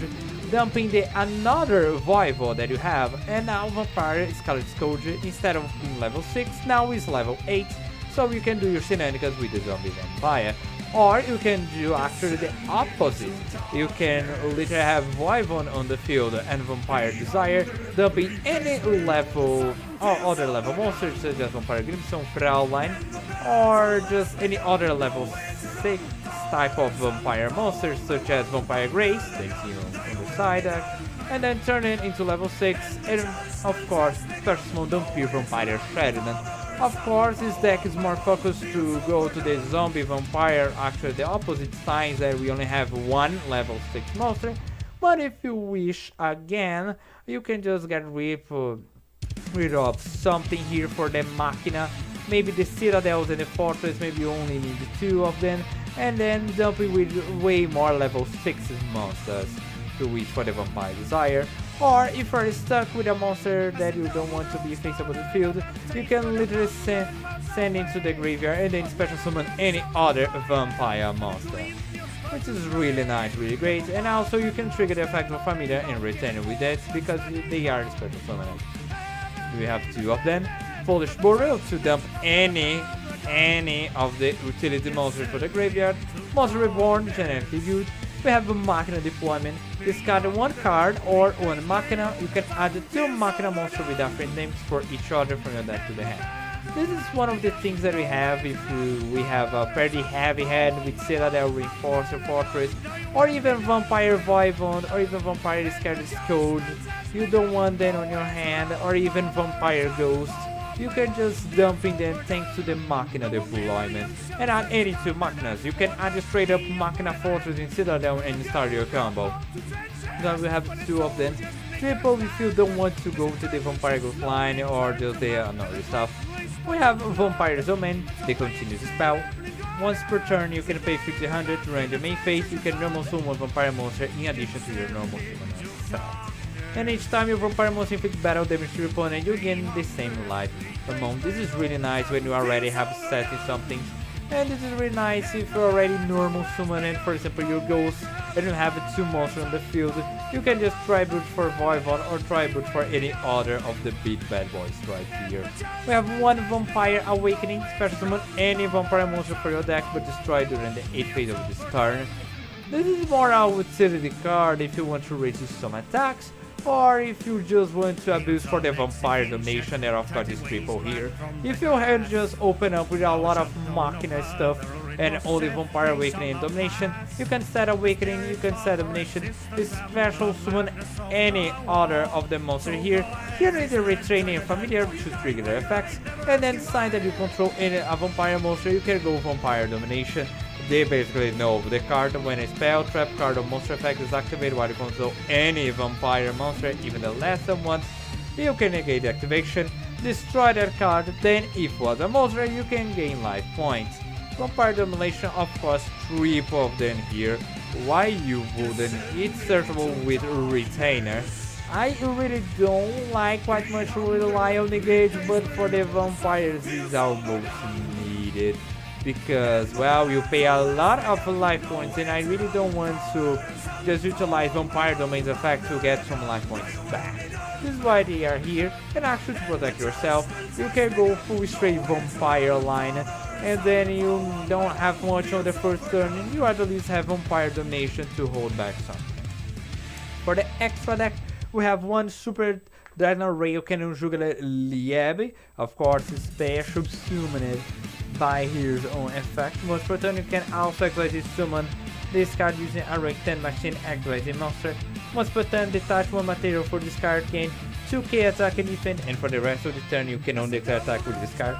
dumping the another Voivod that you have, and now Vampire Skeleton's Code, instead of being level 6, now is level 8, so you can do your shenanigans with the zombie vampire. Or you can do actually the opposite. You can literally have Voivod on the field and Vampire Desire, dumping any level or other level monsters such as Vampire Grimstone, Fraulein, or just any other level 6 type of vampire monsters such as Vampire Grace, that you see on the side, and then turn it into level 6, and of course, special summon Vampire Vampire Sheridan. Of course, this deck is more focused to go to the zombie vampire, actually the opposite signs that we only have one level 6 monster, but if you wish again, you can just get rid of something here for the Machina, maybe the Citadels and the Fortress, maybe you only need 2 of them, and then dump it with way more level 6 monsters to wish for the Vampire Desire. Or if you're stuck with a monster that you don't want to be face up on the field, you can literally send into the graveyard and then special summon any other vampire monster, which is really nice, really great. And also you can trigger the effect of Familiar and retain it with that because they are special summoners. We have 2 of them. Foolish Burial to dump any of the utility monsters for the graveyard. Monster Reborn, generally good. We have a Machina deployment. Discard 1 card or 1 Machina. You can add 2 Machina monsters with different names for each other from your deck to the hand. This is one of the things that we have if we have a pretty heavy hand with Citadel, Reinforcer, Fortress, or even Vampire Voivod, or even Vampire Skeleton's Code. You don't want them on your hand, or even Vampire Ghost. You can just dump in them thanks to the Machina deployment and add any 2 Machinas. You can add a straight up Machina Fortress in Citadel and start your combo. Then we have 2 of them. Triple if you don't want to go to the Vampire Ghost line or just the another stuff. We have Vampire Domain, the continuous spell. Once per turn you can pay 1500 to run the main phase. You can normal summon 1 Vampire monster in addition to your normal summon set. And each time your Vampire monster inflicts battle damage to your opponent, you gain the same life amount. This is really nice when you already have set in something. And this is really nice if you already normal summon it, for example your Ghost, and you have 2 monsters on the field. You can just tribute for Voivod or tribute for any other of the big bad boys right here. We have 1 Vampire Awakening, special summon any Vampire monster for your deck but destroy during the 8th phase of this turn. This is more a utility card if you want to reduce some attacks, or if you just want to abuse for the vampire domination, then of course this triple here. If you had just open up with a lot of machina stuff and only vampire awakening and domination, you can set awakening, you can set domination, special summon any other of the monster here. Here is the retraining familiar to trigger the effects, and then sign that you control any a vampire monster, you can go vampire domination. They basically know the card when a spell, trap card, or monster effect is activated while you control any vampire monster, even the lesser ones. You can negate the activation, destroy that card, then if it was a monster, you can gain life points. Vampire domination, of course, triple of them here. Why you wouldn't? It's searchable with retainer. I really don't like quite much rely on negate, but for the vampires it's almost needed. Because, well, you pay a lot of life points, and I really don't want to just utilize Vampire Domain's effect to get some life points back. This is why they are here, and actually to protect yourself, you can go full straight Vampire line, and then you don't have much on the first turn, and you at least have Vampire Domination to hold back something. For the extra deck, we have one Super Dreadnought Rail Cannon Jugular Liebe, of course special summoned by his own effect. Once per turn you can also activate summon this card using a rank 10 machine activating monster. Once per turn detach one material for this card, gain 2k attack and defense, and for the rest of the turn you can only attack with this card.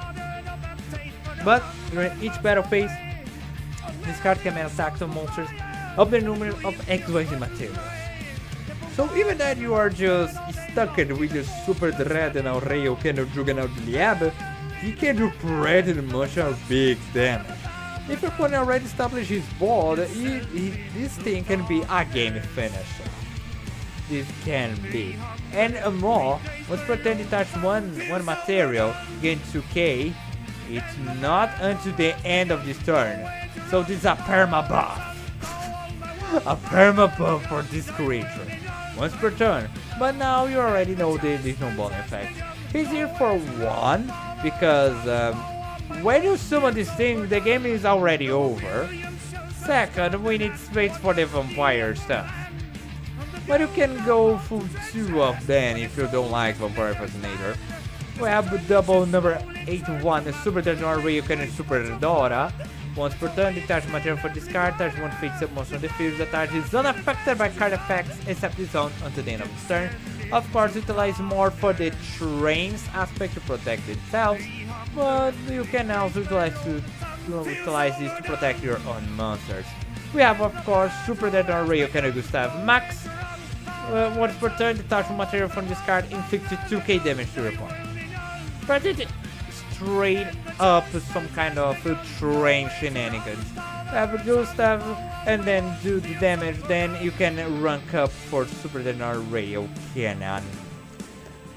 But during each battle phase, this card can attack on monsters of the number of activating materials. So even that you are just stuck with the Super Dreadnought Rail Cannon Juggernaut Liebe, he can do pretty much a big damage. If your opponent already established his board, this thing can be a game finisher. This can be. And more, once per turn detach one material, gain 2k, it's not until the end of this turn. So this is a perma buff. A perma buff for this creature. Once per turn. But now you already know the additional bonus effect. He's here for one, because when you summon this thing, the game is already over. Second, we need space for the vampire stuff. But you can go for two of them if you don't like Vampire Fascinator. We have double number 81, Super Dreadnought Rail Cannon Super Dora. Once per turn, detach material for this card, touch one fixed monster on the field. The target is unaffected by card effects except this zone until the end of the turn. Of course, utilize more for the trains aspect to protect itself, but you can also utilize this to protect your own monsters. We have, of course, Super Dreadnought Rail Cannon Gustav Max. Once per turn, detach material from this card, inflict 2k damage to your opponent. But it straight up some kind of train shenanigans. Have Gustav and then do the damage, then you can rank up for Super Dreadnought Rail Cannon.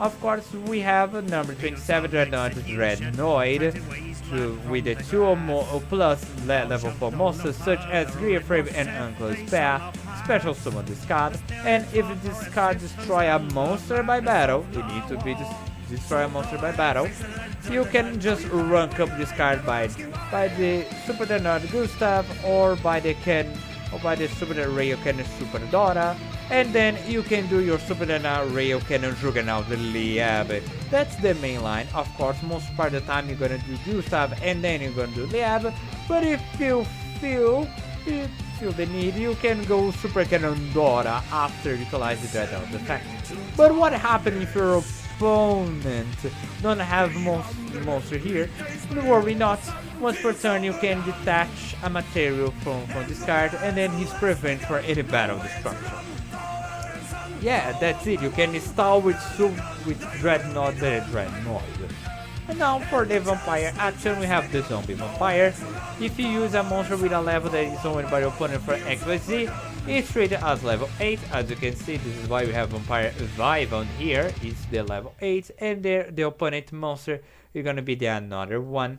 Of course, we have number 27 Dreadnought Dreadnoid with the 2 or more plus level 4 monsters such as Rear Frame and Unclosed Path. Special summon this card, and if this card destroy a monster by battle, it needs to be destroy a monster by battle, you can just rank up this card by the Super Dreadnought Gustav or by the Super Dreadnought Rail Cannon Super Dora, and then you can do your Super Dreadnought Rail Cannon Juggernaut Liebe. That's the main line. Of course, most part of the time you're gonna do Gustav and then you're gonna do Liebe, but if you feel the need, you can go Super Cannon Dora after utilize the Dreadnought effect. But what happens if your opponent don't have monster here? Don't worry not. Once per turn you can detach a material from this card, and then he's prevent for any battle destruction. Yeah, that's it. You can install with Dreadnought the Dreadnought. And now for the vampire action, we have the zombie vampire. If you use a monster with a level that is owned by your opponent for XYZ, it's rated as level 8. As you can see, this is why we have Vampire Vyvon here. It's the level 8, and the opponent monster is gonna be the another one.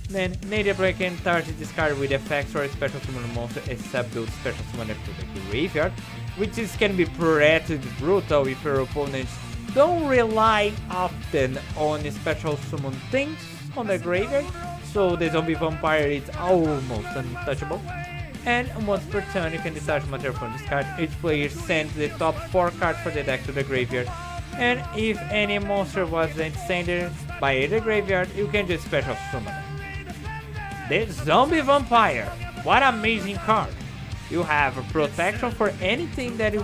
Then Nadia Break can target this card with effects or a special summon monster except those special summoned to the graveyard, which can be pretty brutal if your opponents don't rely often on special summon things on the graveyard, so the zombie vampire is almost untouchable. And once per turn, you can detach material from this card. Each player sends the top 4 cards for the deck to the graveyard. And if any monster wasn't sent by the graveyard, you can just special summon it. The Zombie Vampire. What an amazing card. You have a protection for anything that it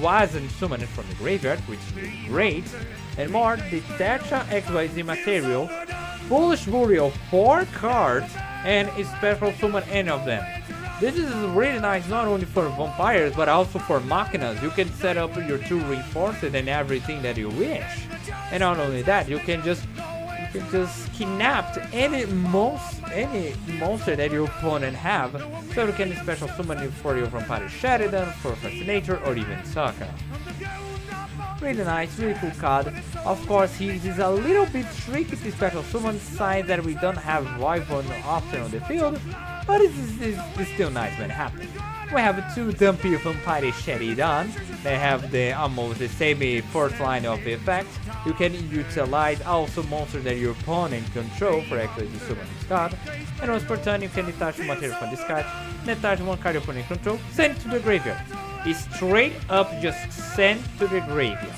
wasn't summoned from the graveyard, which is great. And more, detach an XYZ material, Foolish Burial 4 cards, and special summon any of them. This is really nice not only for vampires but also for machinas. You can set up your 2 reinforced and everything that you wish. And not only that, you can just kidnap any monster that your opponent have, so you can special summon it for your Vampire Sheridan, for Fascinator, or even Sokka. Really nice, really cool card. Of course, he is a little bit tricky to special summon, since that we don't have Wyvern often on the field, but it's still nice when it happens. We have 2 Dumpy Vampire Sheridan. They have almost the same fourth line of effect. You can utilize also monsters that your opponent control for actually to summon this card. And once per turn, you can detach material from this card, detach 1 card your opponent control, send it to the graveyard. It's straight up just sent to the graveyard.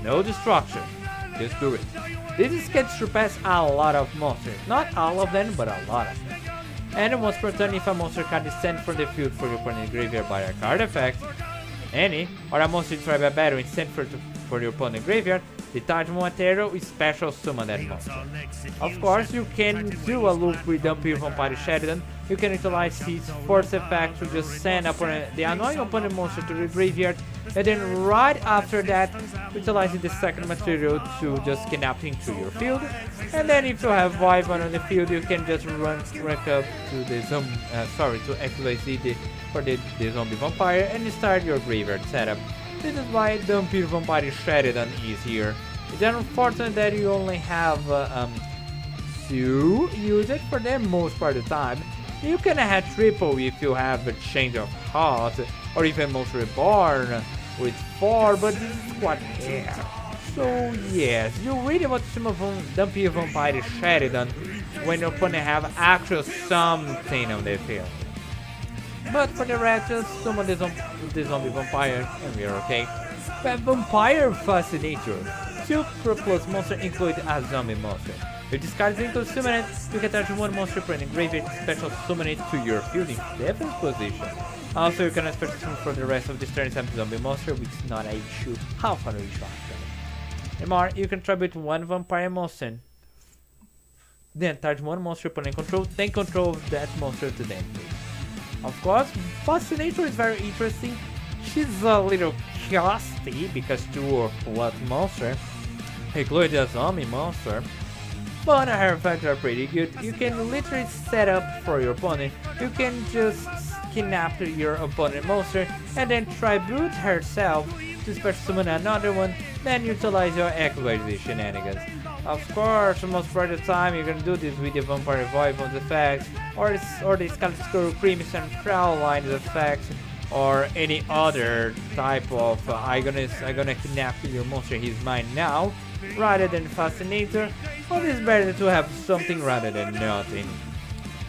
No destruction, just do it. This can surpass a lot of monsters, not all of them, but a lot of them. And once per turn, if a monster card is sent from the field for your opponent's graveyard by a card effect, or a monster destroyed by battle is sent for your opponent's graveyard, detach material is special summon that monster. Of course, you can do a loop with Dumpy Vampire Sheridan. You can utilize his force effect to just send the annoying opponent monster to the graveyard, and then right after that, utilize the second material to just kidnap him to your field. And then if you have Wyvern on the field, you can just rank up to the XYZ for the Zombie Vampire and start your graveyard setup. This is why Dumpy Vampire Sheridan is here. It's unfortunate that you only have to use it for the most part of the time. You can have triple if you have a change of heart, or even Monster Reborn with 4, but this is quite rare. So yes, you really want to summon Dumpy Vampire Sheridan when your opponent have actual something on their field. But for the rest, just summon the Zombie Vampire and we are okay. We have Vampire Fascinator. 2 plus monster include a zombie monster. If this card is into summon it, you can attach 1 monster from the graveyard, special summon it to your field in defense position. Also, you can special summon for the rest of this turn some zombie monster, which is not a issue, half an issue actually. And more, you can tribute 1 vampire monster. Then attach 1 monster opponent control, then control that monster to the end phase. Of course, Fascinator is very interesting. She's a little costly because 2 plus monster, including a zombie monster. But her effects are pretty good. You can literally set up for your opponent. You can just kidnap your opponent monster and then tribute herself to special summon another one, then utilize your XYZ shenanigans. Of course, most part of the time you're gonna do this with the Vampire Wyvern's effects, or the Scarlet Skull Crimson Fraulein effects, or any other type of I'm gonna kidnap your monster, he's mine now, rather than Fascinator. But it's better to have something rather than nothing.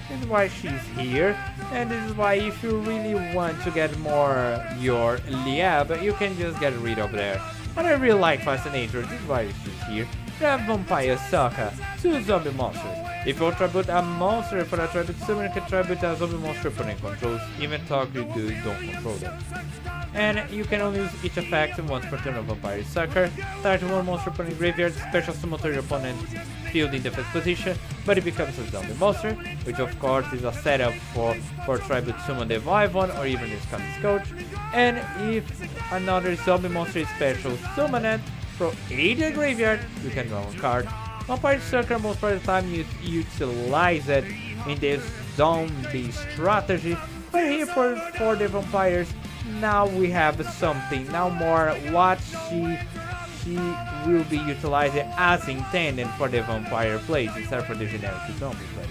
This is why she's here, and this is why if you really want to get more your Liab, you can just get rid of there. But I really like Fascinator, this is why she's here. We have Vampire Sokka, 2 zombie monsters. If you tribute a monster for a tribute summon, you can tribute a zombie monster opponent controls, even though you don't control them. And you can only use each effect once per turn of Vampire Sokka. Start 1 monster opponent graveyard, special summon to your opponent field in defense position, but it becomes a zombie monster, which of course is a setup for tribute summon the Wyvern or even the Scarlet Coach. And if another zombie monster is special summoned from either graveyard, you can draw 1 card. Vampire Circle most part of the time you utilize it in the zombie strategy, but here for the vampires, now we have something, now more what she will be utilizing as intended for the vampire plays instead for the generic zombie plays.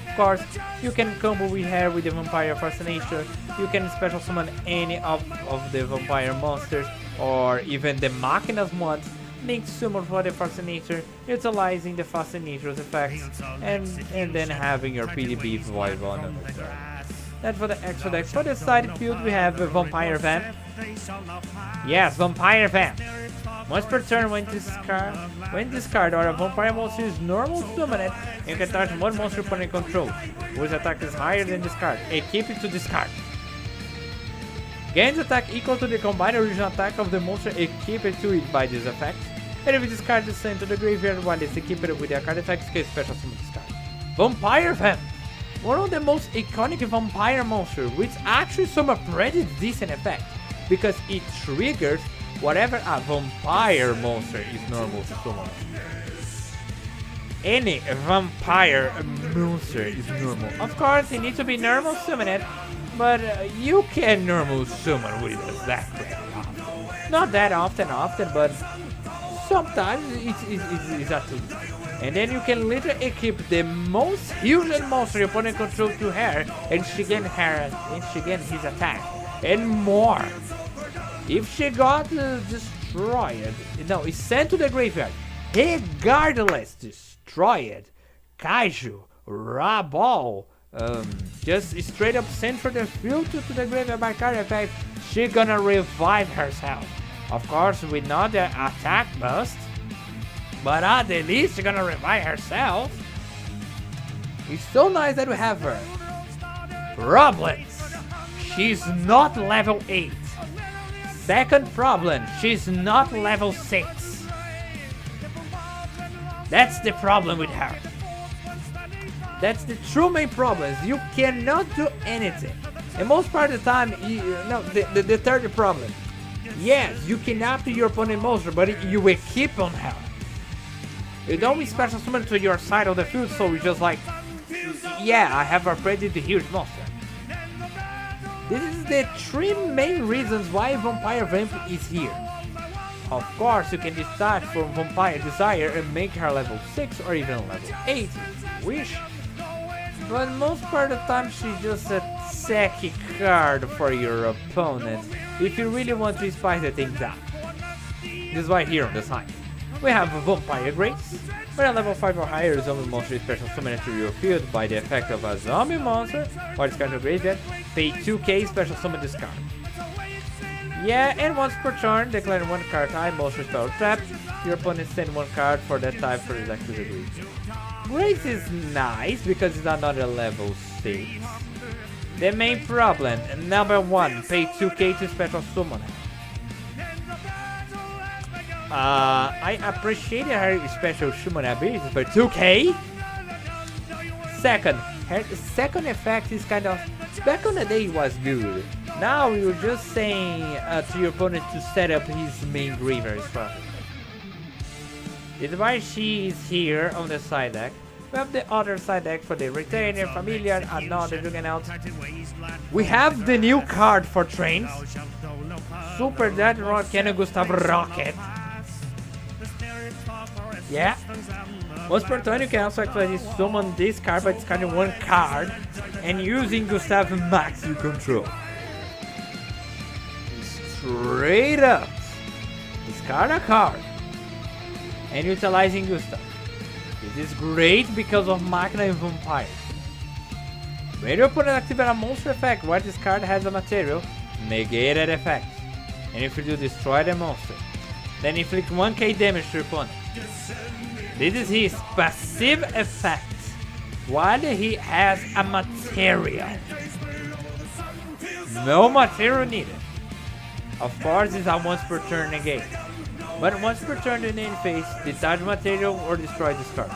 Of course, you can combo with her with the Vampire Fascination, you can special summon any of the vampire monsters, or even the Machinas ones, Link summon for the Fascinator, utilizing the Fascinator's effects, and then having your PDB vibe on them. That's for the extra deck. For the side field, we have a Vampire Vamp. Yes, Vampire Vamp. Once per turn, when discard or a vampire monster is normal summoned, you can target one monster opponent control, whose attack is higher than discard. Equip it to discard. Gains attack equal to the combined original attack of the monster equipped to it by this effect. And if you discard the same to the graveyard while it's equipped with the card effect, get special summon discard. Vampire Vamp! One of the most iconic vampire monsters, which actually some a pretty decent effect, because it triggers whatever a vampire monster is normal to summon. Any vampire monster is normal. Of course, it needs to be normal summoned, but you can normal summon with that crap. Not that often, but sometimes it's a thing. And then you can literally equip the most huge monster your opponent controls to her, and she gains his attack and more. If she got destroyed, no, it's sent to the graveyard. Regardless, destroyed, Kaiju, Rabal, just straight up sent for the field to the graveyard by card effect, she gonna revive herself. Of course, with not the attack bust, but at the least she's gonna revive herself. It's so nice that we have her. Problems. She's not level 8. Second problem, she's not level 6. That's the problem with her. That's the true main problem. You cannot do anything. And most part of the time, the third problem. Yes, you can up your opponent monster, but you equip on her. You don't special summon to your side of the field, so it's just like, yeah, I have already the huge monster. This is the 3 main reasons why Vampire Vamp is here. Of course, you can decide for Vampire Desire and make her level 6 or even level 8 if you wish. But most part of the time, she's just a tacky card for your opponent if you really want to spice the things up. This is why here on the side. We have Vampire Grace. When a level 5 or higher zombie monster is special summoned to your field by the effect of a zombie monster or discard to graveyard, pay 2k special summon this card. Yeah, and once per turn, declare one card type, monster spell trap. Your opponent send one card for that type for his active degree. Grace is nice because it's another level 6. The main problem, number 1, pay 2k to special summon her. I appreciate her special summon abilities, but 2k? Second, her second effect is kind of, back on the day it was good. Now you're just saying to your opponent to set up his main graveyard strategy. That's why she is here on the side deck. We have the other side deck for the Retainer, Familiar, another Juggernaut. We have the new card for trains. Super Dead Rock Cannon Gustav Rocket. Yeah. Once per turn, you can also actually summon this card by discarding one card and using Gustav Max you control. Straight up, discard a card and utilizing Gustav. This is great because of Machina and Vampire. When your opponent activates a monster effect while this card has a material, negate that effect. And if you do destroy the monster, then inflict 1k damage to your opponent. This is his passive effect while he has a material. No material needed. Of course, it's a once per turn negate. But once per turn in any phase, detach material or destroy this card.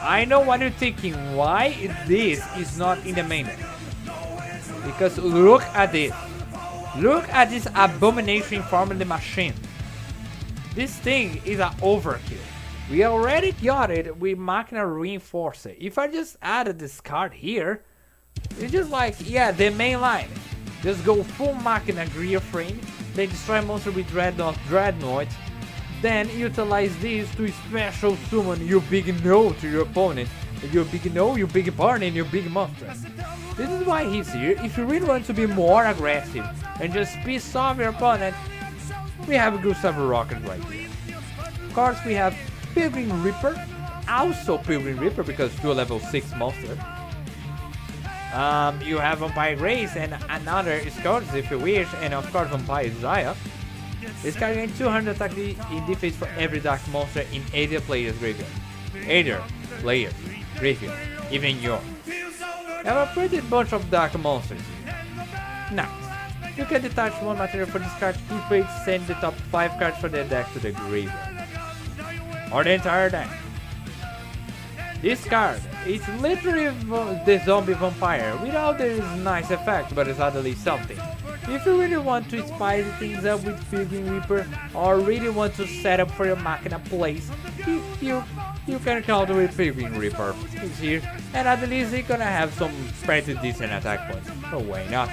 I know what you're thinking, why this is not in the main deck. Because look at this. Look at this abomination from the machine. This thing is an overkill. We already got it with Machina Reinforcer. If I just added this card here, it's just like, yeah, the main line. Just go full Machina Gear Frame, then destroy monster with Dreadnought, then utilize this to special summon your big no to your opponent. Your big no, your big burn, and your big monster. This is why he's here. If you really want to be more aggressive and just piss off your opponent, we have Gustavo Rocket right here. Of course, we have Pilgrim Reaper, also Pilgrim Reaper because you're level 6 monster. You have Vampire Grace and another Scourge if you wish, and of course Vampire Zaya. This card gains 200 attack in defense for every dark monster in either player's graveyard. Either player graveyard, even yours. You have a pretty bunch of dark monsters here. Nice. You can detach one material for this card if you send the top 5 cards for the deck to the graveyard. Or the entire deck. This card is literally the zombie vampire without this nice effect, but it's at least something. If you really want to spice things up with Pilgrim Reaper or really want to set up for your Machina plays, you can count with Pilgrim Reaper. It's here, and at least it's gonna have some pretty decent attack points, so why not?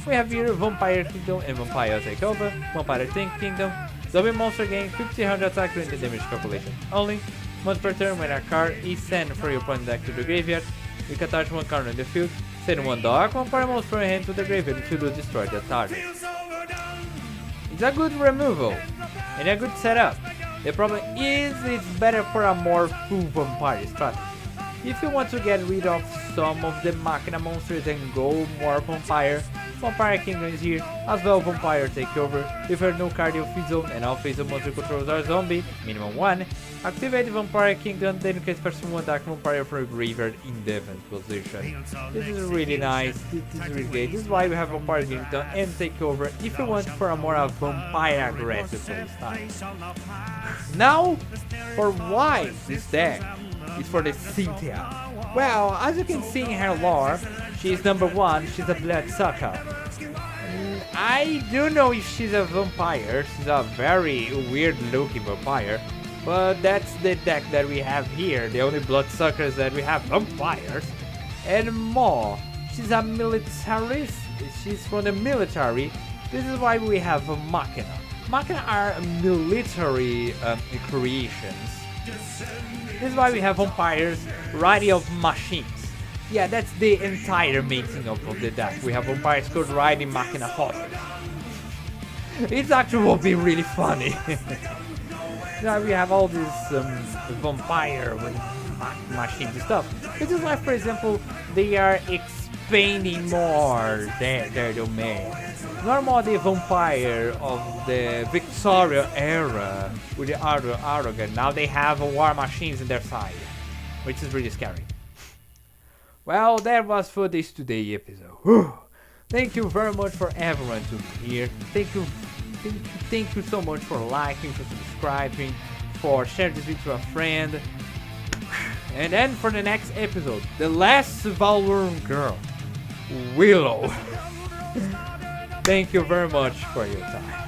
We have here Vampire Kingdom and Vampire Takeover, Vampire Tank Kingdom. Zombie monster gain 1500 attack during the damage calculation only. Once per turn, when a card is sent from your opponent's deck to the graveyard, you can touch one card on the field, send one dark vampire monster from your hand to the graveyard if you do destroy the target. It's a good removal and a good setup. The problem is it's better for a more full vampire strategy. If you want to get rid of some of the Machina monsters and go more vampire, Vampire Kingdom is here, as well Vampire Takeover. If you have no card in Field Zone and all Field Zone monster controls are zombie, minimum 1, activate Vampire Kingdom, then you can special one dark vampire from your graveyard in defense position. This is really nice, this is really great. This is why we have Vampire Kingdom and Takeover if you want for a more vampire aggressive playstyle. Now, for why this deck is for the Cynthia. Well, as you can see in her lore, she is number 1, she's a bloodsucker. I don't know if she's a vampire, she's a very weird looking vampire, but that's the deck that we have here, the only bloodsuckers that we have vampires. And more, she's a militarist, she's from the military, this is why we have a Machina. Machina are military creations. This is why we have vampires riding of machines. Yeah, that's the entire main thing of the deck. We have vampires called riding Machina horses. It's actually will be really funny. Now we have all this vampire with machines and stuff. This is why, for example, they are expanding more their domain. Not more the vampire of the Victoria era with the arrogant. Now they have war machines in their side, which is really scary. Well, that was for this today episode. Whew. Thank you very much for everyone to be here. Thank you so much for liking, for subscribing, for sharing this video to a friend. And then for the next episode, the last Valorant girl, Willow. Thank you very much for your time.